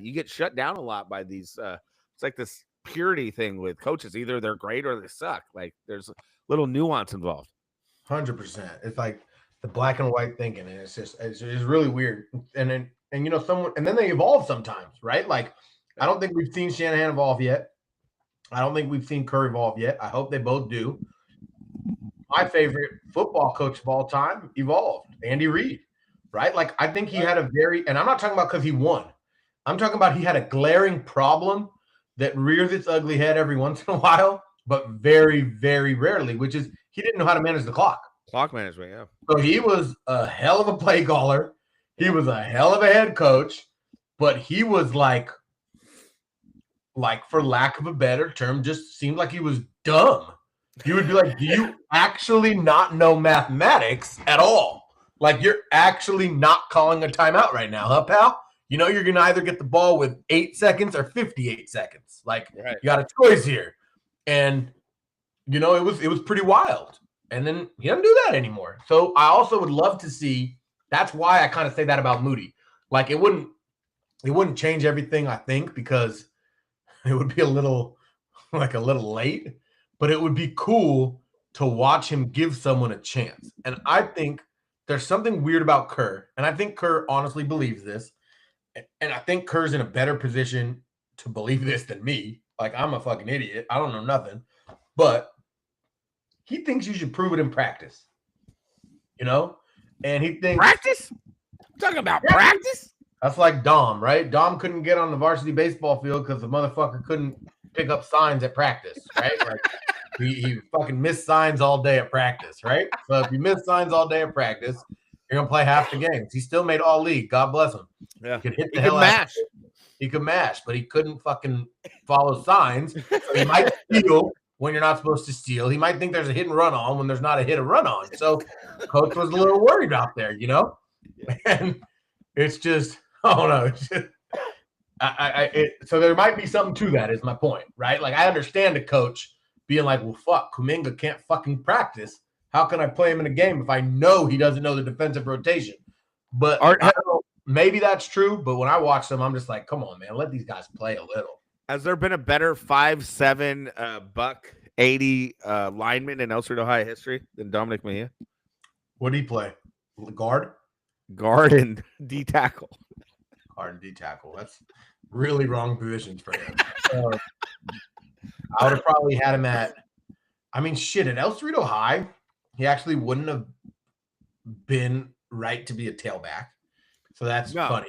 you get shut down a lot by these. It's like this purity thing with coaches. Either they're great or they suck. Like, there's a little nuance involved. 100%. It's like the black and white thinking. And it's really weird. And then they evolve sometimes, right? Like, I don't think we've seen Shanahan evolve yet. I don't think we've seen Kerr evolve yet. I hope they both do. My favorite football coach of all time evolved, Andy Reid, right? Like, I think he had and I'm not talking about because he won. I'm talking about he had a glaring problem that rears its ugly head every once in a while, but very, very rarely, which is he didn't know how to manage the clock. Clock management, yeah. So he was a hell of a play caller. He was a hell of a head coach, but he was like, for lack of a better term, just seemed like he was dumb. You would be like, do you actually not know mathematics at all? Like, you're actually not calling a timeout right now, huh, pal? You're going to either get the ball with 8 seconds or 58 seconds. Like, right. You got a choice here. And, it was pretty wild. And then he doesn't do that anymore. So I also would love to see, that's why I kind of say that about Moody. Like, it wouldn't change everything, I think, because it would be a little late. But it would be cool to watch him give someone a chance. And I think there's something weird about Kerr. And I think Kerr honestly believes this. And I think Kerr's in a better position to believe this than me. Like, I'm a fucking idiot. I don't know nothing. But he thinks you should prove it in practice. And he thinks... Practice? I'm talking about practice? That's like Dom, right? Dom couldn't get on the varsity baseball field because the motherfucker couldn't pick up signs at practice, right? Like, he fucking missed signs all day at practice, right? So if you miss signs all day at practice, you're gonna play half the games. He still made all league. God bless him. Yeah, he could hit the hell out. He could mash, but he couldn't fucking follow signs. So he might steal when you're not supposed to steal. He might think there's a hit and run on when there's not a hit and run on. So coach was a little worried out there, And it's just, I don't know. It's just, so there might be something to that. Is my point, right? Like, I understand a coach being like, well, fuck, Kuminga can't fucking practice. How can I play him in a game if I know he doesn't know the defensive rotation? But maybe that's true. But when I watch them, I'm just like, come on, man, let these guys play a little. Has there been a better 5'7", buck 80 lineman in Elstrid, Ohio history than Dominic Mejia? What did he play? Guard and D tackle. Guard and D tackle. That's really wrong positions for him. I would have probably had him at, at El Cerrito High, he actually wouldn't have been right to be a tailback. So that's funny.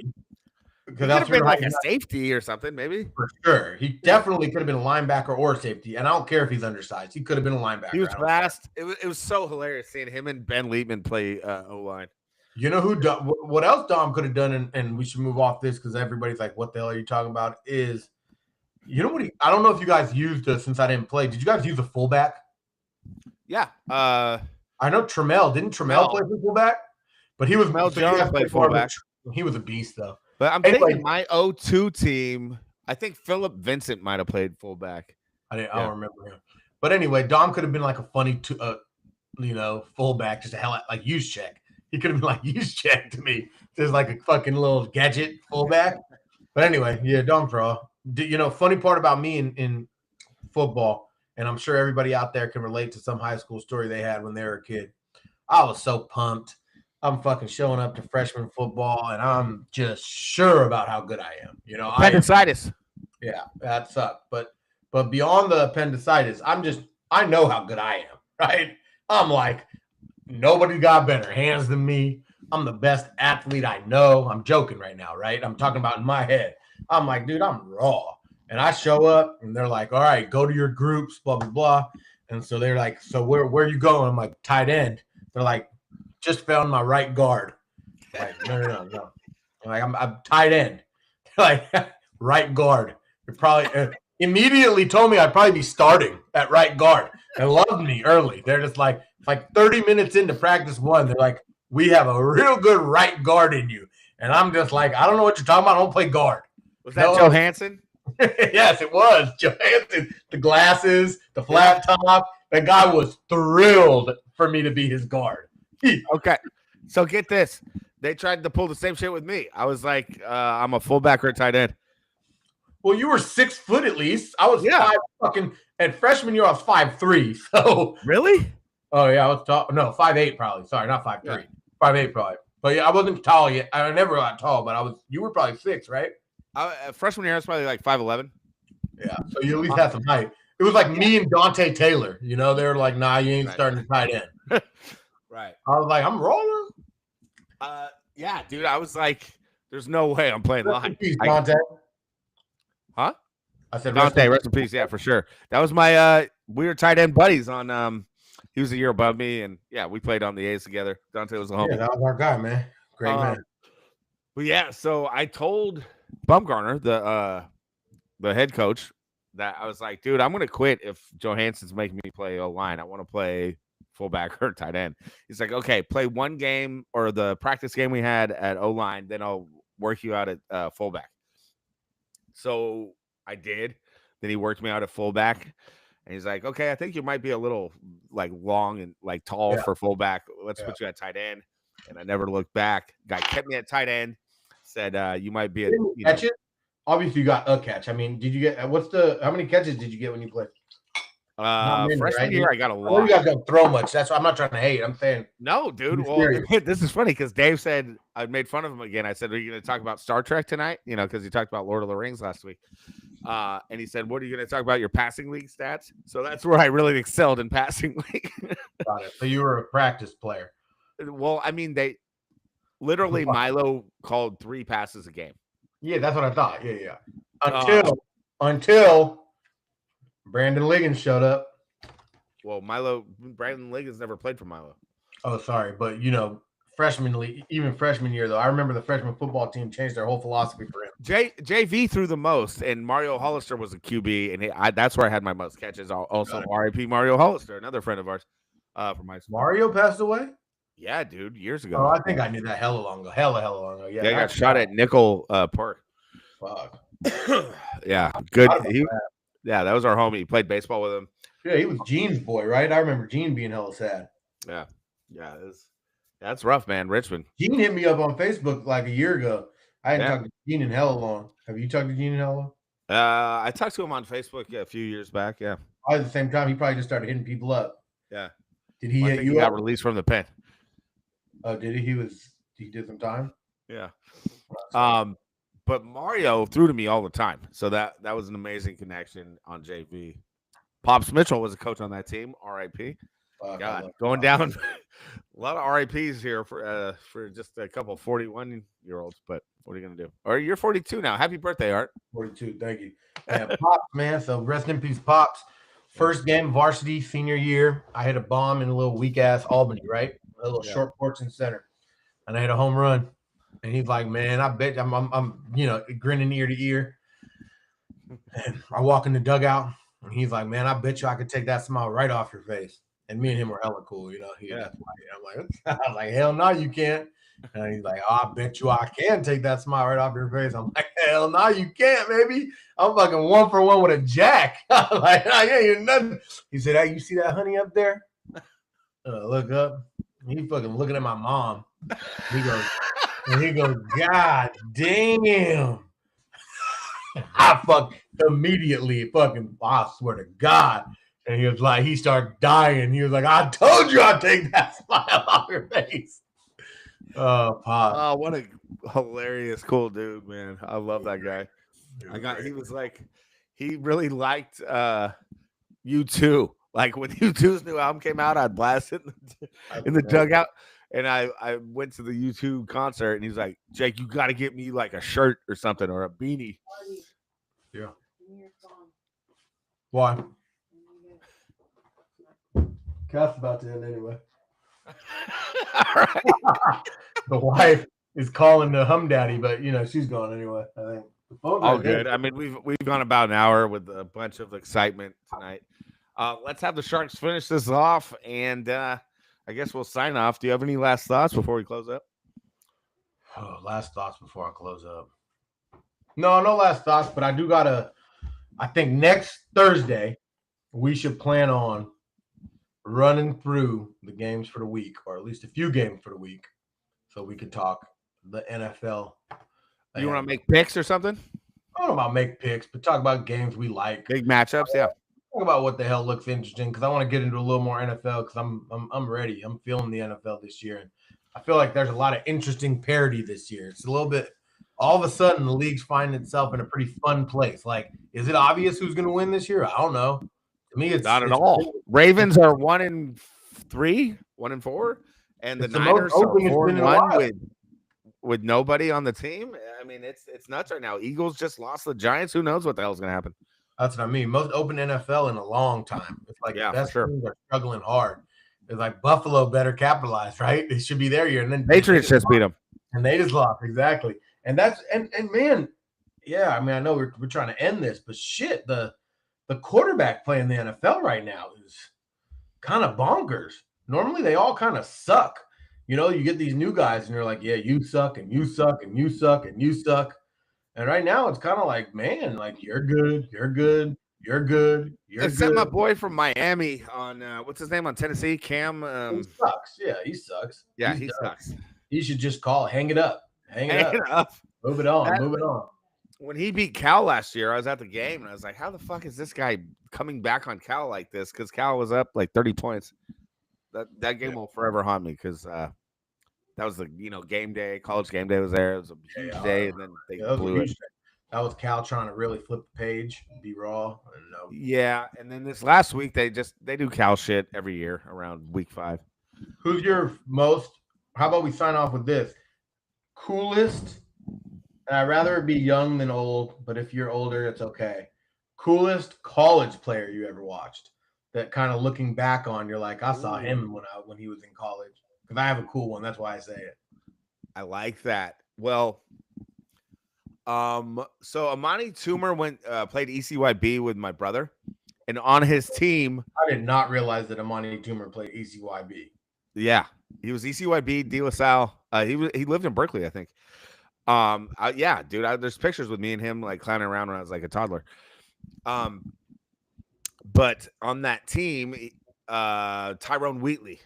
Because he could have been like a safety or something, maybe. For sure. He definitely could have been a linebacker or a safety. And I don't care if he's undersized. He could have been a linebacker. He was fast. It was so hilarious seeing him and Ben Liebman play O-line. You know what else Dom could have done, and we should move off this because everybody's like, what the hell are you talking about, is – you know what? I don't know if you guys used since I didn't play. Did you guys use a fullback? Yeah. I know Trammell. Didn't Trammell play for fullback? But he was Jones played fullback. He was a beast, though. But I'm thinking my 02 team, I think Philip Vincent might have played fullback. I don't remember him. But anyway, Dom could have been like a funny, fullback, just a hell like Juszczyk. He could have been like Juszczyk to me. Just like a fucking little gadget fullback. But anyway, yeah, Dom's raw. Funny part about me in football, and I'm sure everybody out there can relate to some high school story they had when they were a kid. I was so pumped. I'm fucking showing up to freshman football, and I'm just sure about how good I am. Appendicitis. Yeah, that sucked. But beyond the appendicitis, I know how good I am, right? I'm like, nobody got better hands than me. I'm the best athlete I know. I'm joking right now, right? I'm talking about in my head. I'm like, dude, I'm raw. And I show up, and they're like, all right, go to your groups, blah, blah, blah. And so they're like, so where are you going? I'm like, tight end. They're like, just found my right guard. I'm like, no. I'm like, I'm tight end. Like, right guard. You're probably immediately told me I'd probably be starting at right guard and loved me early. They're just like 30 minutes into practice one, they're like, we have a real good right guard in you. And I'm just like, I don't know what you're talking about. I don't play guard. Was that Joe Hansen? Yes, it was. Joe Hansen. The glasses, the flat top. That guy was thrilled for me to be his guard. Okay. So get this. They tried to pull the same shit with me. I was like, I'm a fullback or a tight end. Well, you were 6 foot at least. I was 5 at freshman year, I was 5'3". So really? Oh yeah, I was tall. No, 5'8" probably. Sorry, not 5'3". Yeah. 5'8" probably. But yeah, I wasn't tall yet. I never got tall, but you were probably 6, right? Freshman year, I was probably like 5'11". Yeah, so you at least had some height. It was like me and Dante Taylor. They were like, nah, you ain't starting to tight end. Right. I was like, I'm rolling. Yeah, dude. I was like, there's no way I'm playing line. Dante. Huh? I said Dante, rest in peace. Yeah, for sure. That was my we were tight end buddies on he was a year above me, and yeah, we played on the A's together. Dante was a homie. Yeah, that was our guy, man. Great man. But yeah, so I told Bumgarner, the head coach, that I was like, dude, I'm gonna quit if Johansson's making me play O-line. I want to play fullback or tight end. He's like, okay, play one game or the practice game we had at O-line, then I'll work you out at fullback. So I did. Then he worked me out at fullback, and he's like, okay, I think you might be a little like long and like tall for fullback. Let's put you at tight end. And I never looked back. Guy kept me at tight end. Said you might be a catch it. Obviously, you got a catch. I mean, did you get how many catches did you get when you played? Freshman year, I got a lot. You guys don't throw much. That's why I'm not trying to hate. I'm saying no, dude. Well, this is funny because Dave said I made fun of him again. I said, "Are you going to talk about Star Trek tonight?" Because he talked about Lord of the Rings last week. And he said, "What are you going to talk about your passing league stats?" So that's where I really excelled in passing league. Got it. So you were a practice player. Well, I mean, they literally Milo called 3 passes a game. Yeah, that's what I thought. Yeah. Until Brandon Liggins showed up. Well, Brandon Liggins never played for Milo. Oh, sorry. But, even freshman year, though, I remember the freshman football team changed their whole philosophy for him. JV threw the most, and Mario Hollister was a QB, and that's where I had my most catches. Also, RIP Mario Hollister, another friend of ours from my school. Mario passed away? Yeah, dude, years ago. Oh, I think I knew that hella long ago. Hella long ago. Yeah, I got shot at Nickel Park. Fuck. Yeah, good. That was our homie. He played baseball with him. Yeah, he was Gene's boy, right? I remember Gene being hella sad. Yeah, that's rough, man. Richmond. Gene hit me up on Facebook like a year ago. I hadn't talked to Gene in hella long. Have you talked to Gene in hella long? I talked to him on Facebook a few years back. Yeah. At the same time, he probably just started hitting people up. Yeah. Did he hit you? He got released from the pen. Oh, did he? He did some time. Yeah. But Mario threw to me all the time, so that was an amazing connection on JV. Pops Mitchell was a coach on that team. R.I.P. God, going down a lot of RIPs here for just a couple 41-year-olds. But what are you gonna do? Or you're 42 now. Happy birthday, Art. 42. Thank you. Pops, man. So rest in peace, Pops. First game varsity senior year. I hit a bomb in a little weak ass Albany, right? A little short porch in center, and I hit a home run. And he's like, "Man, I bet I'm grinning ear to ear." And I walk in the dugout, and he's like, "Man, I bet you I could take that smile right off your face." And me and him were hella cool, you know. That's why I'm like, I was like, hell no, you can't. And he's like, oh, I bet you I can take that smile right off your face. I'm like, hell no, you can't, baby. I'm fucking 1-for-1 with a jack. I'm like, I ain't even nothing. He said, hey, you see that honey up there? Look up. He fucking looking at my mom. He goes, God damn. I immediately I swear to God. And he was like, he started dying. He was like, I told you I'd take that smile off your face. Oh, Pop. Oh, what a hilarious, cool dude, man. I love that guy. He was like, he really liked U2. Like when U2's new album came out, I'd blast it in the dugout. And I went to the U2 concert, and he's like, Jake, you got to get me like a shirt or something or a beanie. Yeah. Why? Cast's about to end anyway. All right. The wife is calling the Humm Daddy, but she's gone anyway. I think. All good. I mean, we've gone about an hour with a bunch of excitement tonight. Let's have the Sharks finish this off, and I guess we'll sign off. Do you have any last thoughts before we close up? Oh, last thoughts before I close up. No last thoughts, but I think next Thursday we should plan on running through the games for the week, or at least a few games for the week, so we can talk the NFL. You want to make picks or something? I don't know about make picks, but talk about games we like. Big matchups, yeah. Talk about what the hell looks interesting, because I want to get into a little more NFL, because I'm ready. I'm feeling the NFL this year, and I feel like there's a lot of interesting parity this year. It's a little bit. All of a sudden, the league's finding itself in a pretty fun place. Like, is it obvious who's going to win this year? I don't know. To me, it's not at all. Ravens are 1-3, 1-4, and the Niners are 4-1 with nobody on the team. I mean, it's nuts right now. Eagles just lost the Giants. Who knows what the hell's going to happen? That's what I mean. Most open NFL in a long time. It's like the best teams are struggling hard. It's like Buffalo better capitalize, right? It should be their year. And then Patriots just beat them. And they just lost. Exactly. And that's and man, yeah, I mean, I know we're trying to end this, but shit, the quarterback play in the NFL right now is kind of bonkers. Normally they all kind of suck. You get these new guys and you're like, yeah, you suck and you suck and you suck and you suck. And right now it's kind of like, man, like you're good, you're good, you're good, you're Except good. my boy from Miami on what's his name on Tennessee, Cam. He sucks. Yeah, he sucks. Yeah, he sucks. He should just hang it up. Hang it up. Move it on. Move it on. When he beat Cal last year, I was at the game and I was like, how the fuck is this guy coming back on Cal like this? Because Cal was up like 30 points. That game will forever haunt me because that was the game day. College game day was there. It was a huge day, and then they blew it. That was Cal trying to really flip the page, be raw. Yeah, and then this last week they do Cal shit every year around week 5. Who's your most? How about we sign off with this? Coolest, and I'd rather it be young than old, but if you're older, it's okay. Coolest college player you ever watched that kind of looking back on, you're like, I saw him when he was in college. Because I have a cool one. That's why I say it. I like that. Well, so Amani Toomer played ECYB with my brother, and on his team, I did not realize that Amani Toomer played ECYB. Yeah, he was ECYB, De La Salle. He lived in Berkeley, I think. Yeah, dude. There's pictures with me and him like clowning around when I was like a toddler. But on that team, Tyrone Wheatley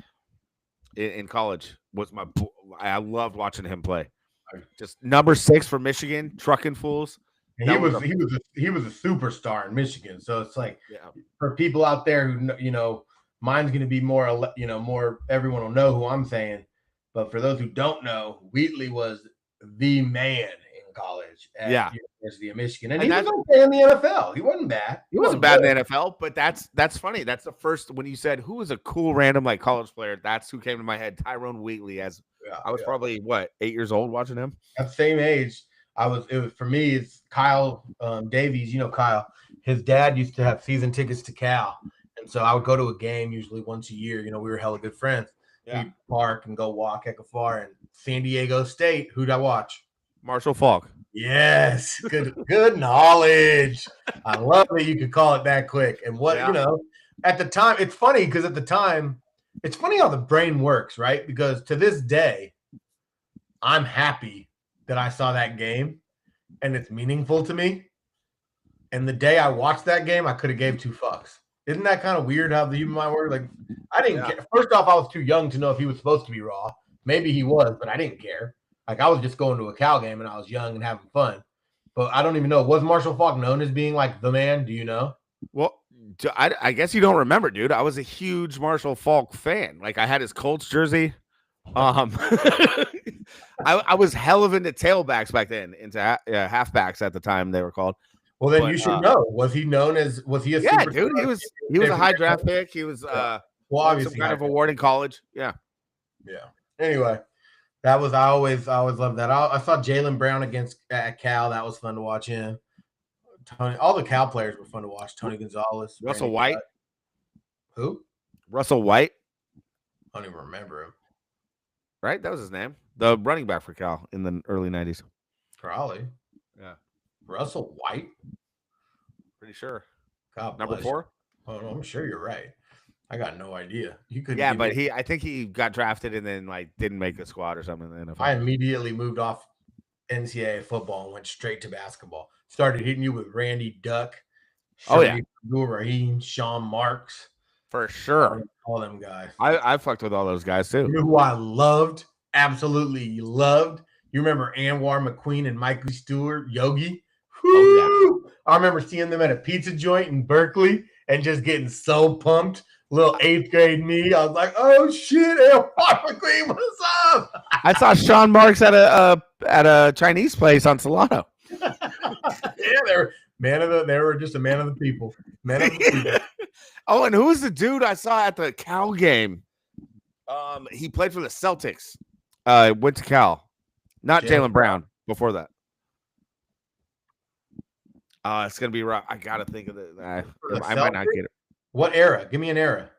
in college was I loved watching him play. Just number 6 for Michigan, trucking fools. He was a superstar in Michigan. So it's like for people out there who mine's going to be more more. Everyone will know who I'm saying. But for those who don't know, Wheatley was the man in college at University of Michigan, and he was okay in the NFL. He wasn't bad. He wasn't bad in the NFL, but that's funny. That's the first when you said who was a cool random like college player. That's who came to my head. Tyrone Wheatley. I was probably 8 years old watching him. At the same age, it was for me. It's Kyle Davies. Kyle. His dad used to have season tickets to Cal, and so I would go to a game usually once a year. We were hella good friends. Yeah. We'd park and go walk at Far and San Diego State. Who'd I watch? Marshall Faulk. Yes, good knowledge. I love that you could call it that quick. And what at the time, it's funny because at the time, it's funny how the brain works, right? Because to this day, I'm happy that I saw that game and it's meaningful to me. And the day I watched that game, I could have gave two fucks. Isn't that kind of weird how the human mind works? Like, I didn't care. First off, I was too young to know if he was supposed to be raw. Maybe he was, but I didn't care. Like, I was just going to a Cal game and I was young and having fun. But I don't even know. Was Marshall Faulk known as being like the man? Do you know? Well, I guess you don't remember, dude. I was a huge Marshall Faulk fan. Like I had his Colts jersey. I was hell of into tailbacks back then, into halfbacks at the time they were called. Well, then you should know. Was he known as? Was he a? Yeah, dude. He was a high draft pick. He was won some kind of award in college. Yeah. Anyway, that was I always loved that. I saw Jaylen Brown at Cal. That was fun to watch him. All the Cal players were fun to watch. Tony Gonzalez, Russell White. Who? Russell White. I don't even remember him. Right, that was his name. The running back for Cal in the early '90s. Probably. Yeah. Russell White. Pretty sure. God Number 4. Oh, no, I'm sure you're right. I got no idea. You could. Yeah, but I think he got drafted and then like didn't make the squad or something in the NFL. I immediately moved off NCAA football and went straight to basketball. Started hitting you with Randy Duck. Raheem, Sean Marks. For sure. All them guys. I fucked with all those guys too. You know who I loved? Absolutely loved. You remember Anwar McQueen and Mikey Stewart, Yogi? Oh, yeah. I remember seeing them at a pizza joint in Berkeley and just getting so pumped. Little 8th grade me. I was like, oh shit, Anwar McQueen, what's up? I saw Sean Marks at a Chinese place on Solano. Yeah, they were just a man of the people. Man of the people. Oh, and who was the dude I saw at the Cal game? He played for the Celtics. Went to Cal. Not Jaylen Brown. Before that. It's gonna be rough. I gotta think of it. I might not get it. What era? Give me an era.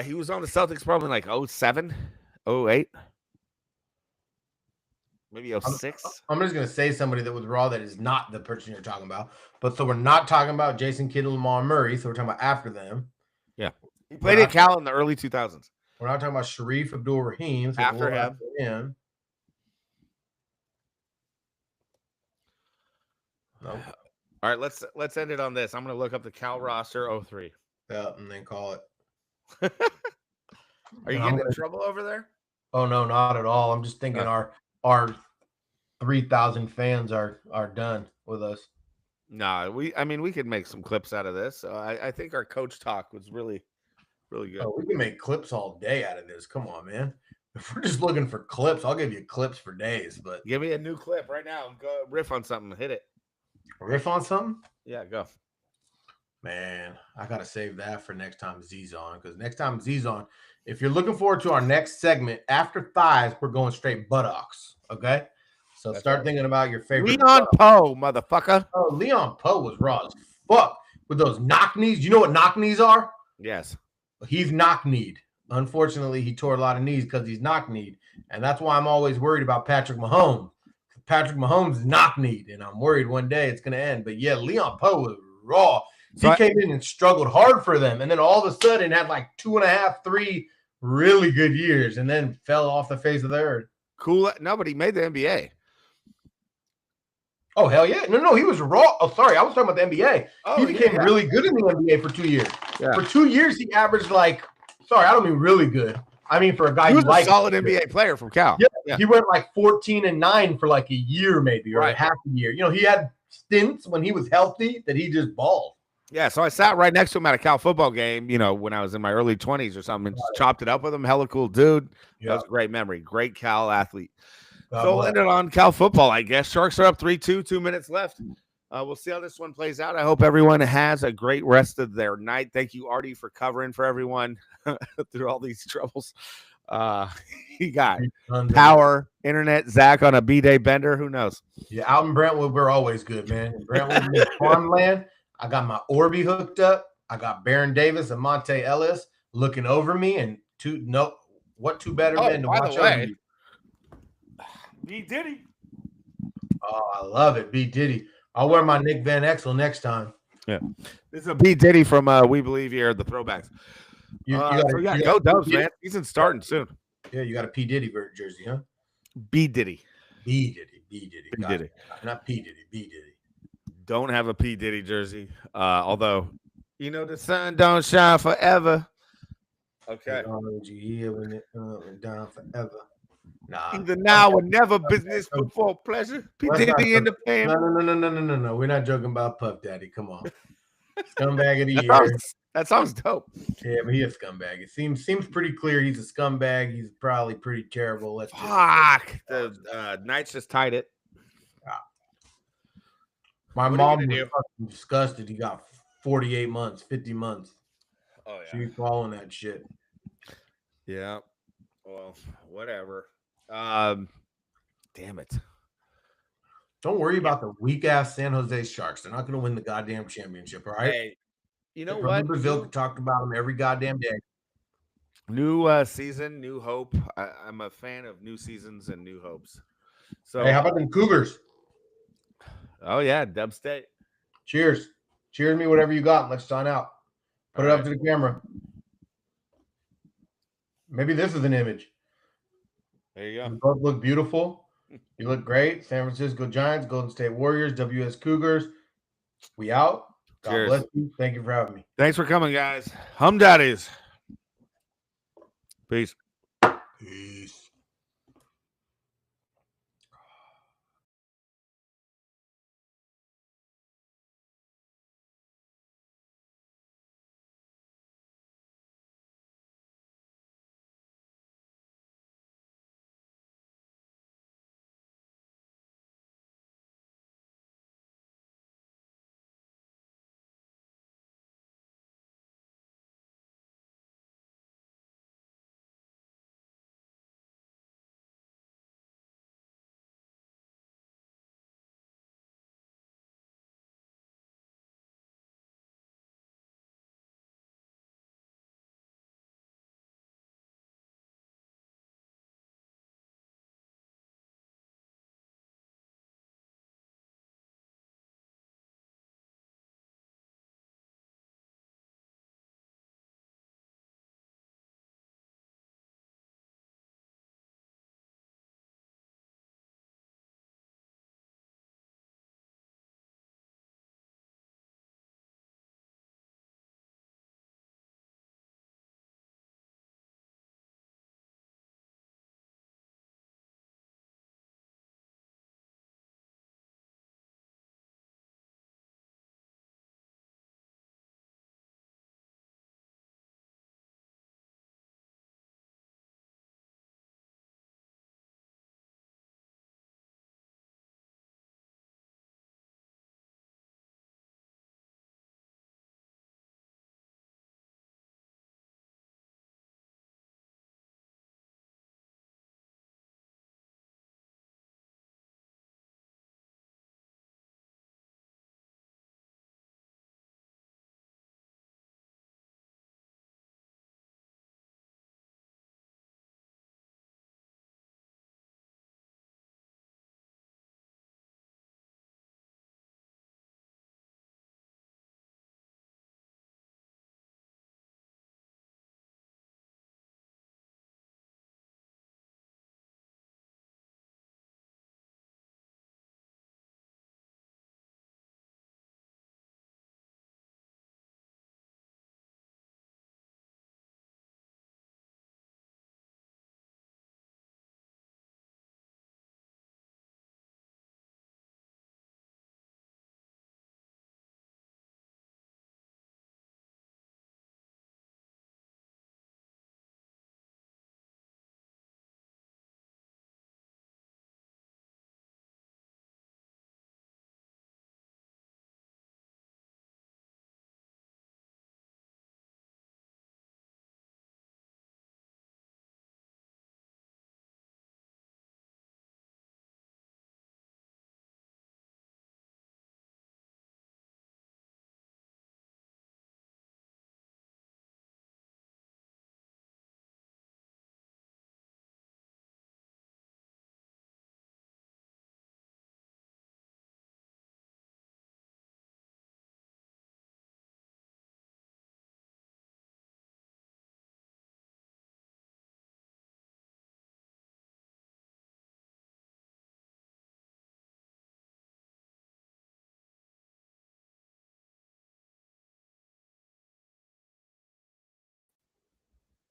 He was on the Celtics probably like 07, 08. Maybe 06. I'm just going to say somebody that was raw that is not the person you're talking about. But so we're not talking about Jason Kidd and Lamar Murray. So we're talking about after them. Yeah. He played at Cal in the early 2000s. We're not talking about Sharif Abdul-Rahim. So after him. Nope. All right, let's end it on this. I'm going to look up the Cal roster 03. Yeah, and then call it. Are you getting in trouble over there? Oh, no, not at all. I'm just thinking our 3,000 fans are done with us. No, we could make some clips out of this. I think our coach talk was really, really good. Oh, we can make clips all day out of this. Come on, man. If we're just looking for clips, I'll give you clips for days. But give me a new clip right now. Go riff on something. Hit it. Riff on something? Yeah, go. Man, I got to save that for next time Z's on. Because next time Z's on, if you're looking forward to our next segment, after thighs, we're going straight buttocks. Okay? So start thinking about your favorite. Leon Poe, motherfucker. Oh, Leon Poe was raw as fuck with those knock knees. You know what knock knees are? Yes. He's knock-kneed. Unfortunately, he tore a lot of knees because he's knock-kneed. And that's why I'm always worried about Patrick Mahomes. Patrick Mahomes is knock-kneed, and I'm worried one day it's going to end. But, yeah, Leon Poe was raw. He came in and struggled hard for them, and then all of a sudden had like 2.5, 3 really good years, and then fell off the face of the earth. Cool. No, but he made the NBA. Oh, hell yeah. No, he was raw. Oh, sorry. I was talking about the NBA. He became really good in the NBA for 2 years. Yeah. For 2 years, he averaged like, sorry, I don't mean really good. I mean for a guy who was a solid NBA player from Cal. Yeah. He went like 14-9 for like a year maybe, or half a year. You know, he had stints when he was healthy that he just balled. Yeah, so I sat right next to him at a Cal football game, you know, when I was in my early 20s or something, and just chopped it up with him. Hella cool dude. Yeah. That was a great memory. Great Cal athlete. So we'll end it on Cal football, I guess. Sharks are up 3-2, 2 minutes left. We'll see how this one plays out. I hope everyone has a great rest of their night. Thank you, Artie, for covering for everyone through all these troubles. He got power, internet, Zach on a B-Day bender. Who knows? Yeah, out in Brentwood, we're always good, man. In Brentwood, farmland. I got my Orby hooked up. I got Baron Davis and Monte Ellis looking over me, and two better men to watch over you. B. Diddy. Oh, I love it. B. Diddy. I'll wear my Nick Van Exel next time. Yeah. This is a B Diddy from We Believe Here, the throwbacks. Go Dubs, man. Season's starting soon. Yeah, you got a P. Diddy jersey, huh? B Diddy. B Diddy. B Diddy. Not P. Diddy, B. Diddy. Don't have a P. Diddy jersey. Although, the sun don't shine forever. Okay. Down forever. Nah. Either now or never, business before pleasure. P. Diddy in the family. No. We're not joking about Puff Daddy. Come on. Scumbag of the year. That sounds dope. Yeah, but he's a scumbag. It seems pretty clear he's a scumbag. He's probably pretty terrible. The Knights just tied it. Yeah. My mom was fucking disgusted. He got 48 months, 50 months. Oh yeah. She's following that shit. Yeah. Well, whatever. Damn it. Don't worry about the weak ass San Jose Sharks. They're not going to win the goddamn championship, all right? Hey, you know what? Brazil talked about them every goddamn day. New season, new hope. I'm a fan of new seasons and new hopes. So, hey, how about them Cougars? Oh yeah, Dub State. Cheers me, whatever you got. Let's sign out. Put it up to the camera. Maybe this is an image. There you go. You both look beautiful. You look great. San Francisco Giants, Golden State Warriors, WS Cougars. We out. God bless you. Thank you for having me. Thanks for coming, guys. Humm Daddies. Peace. Peace.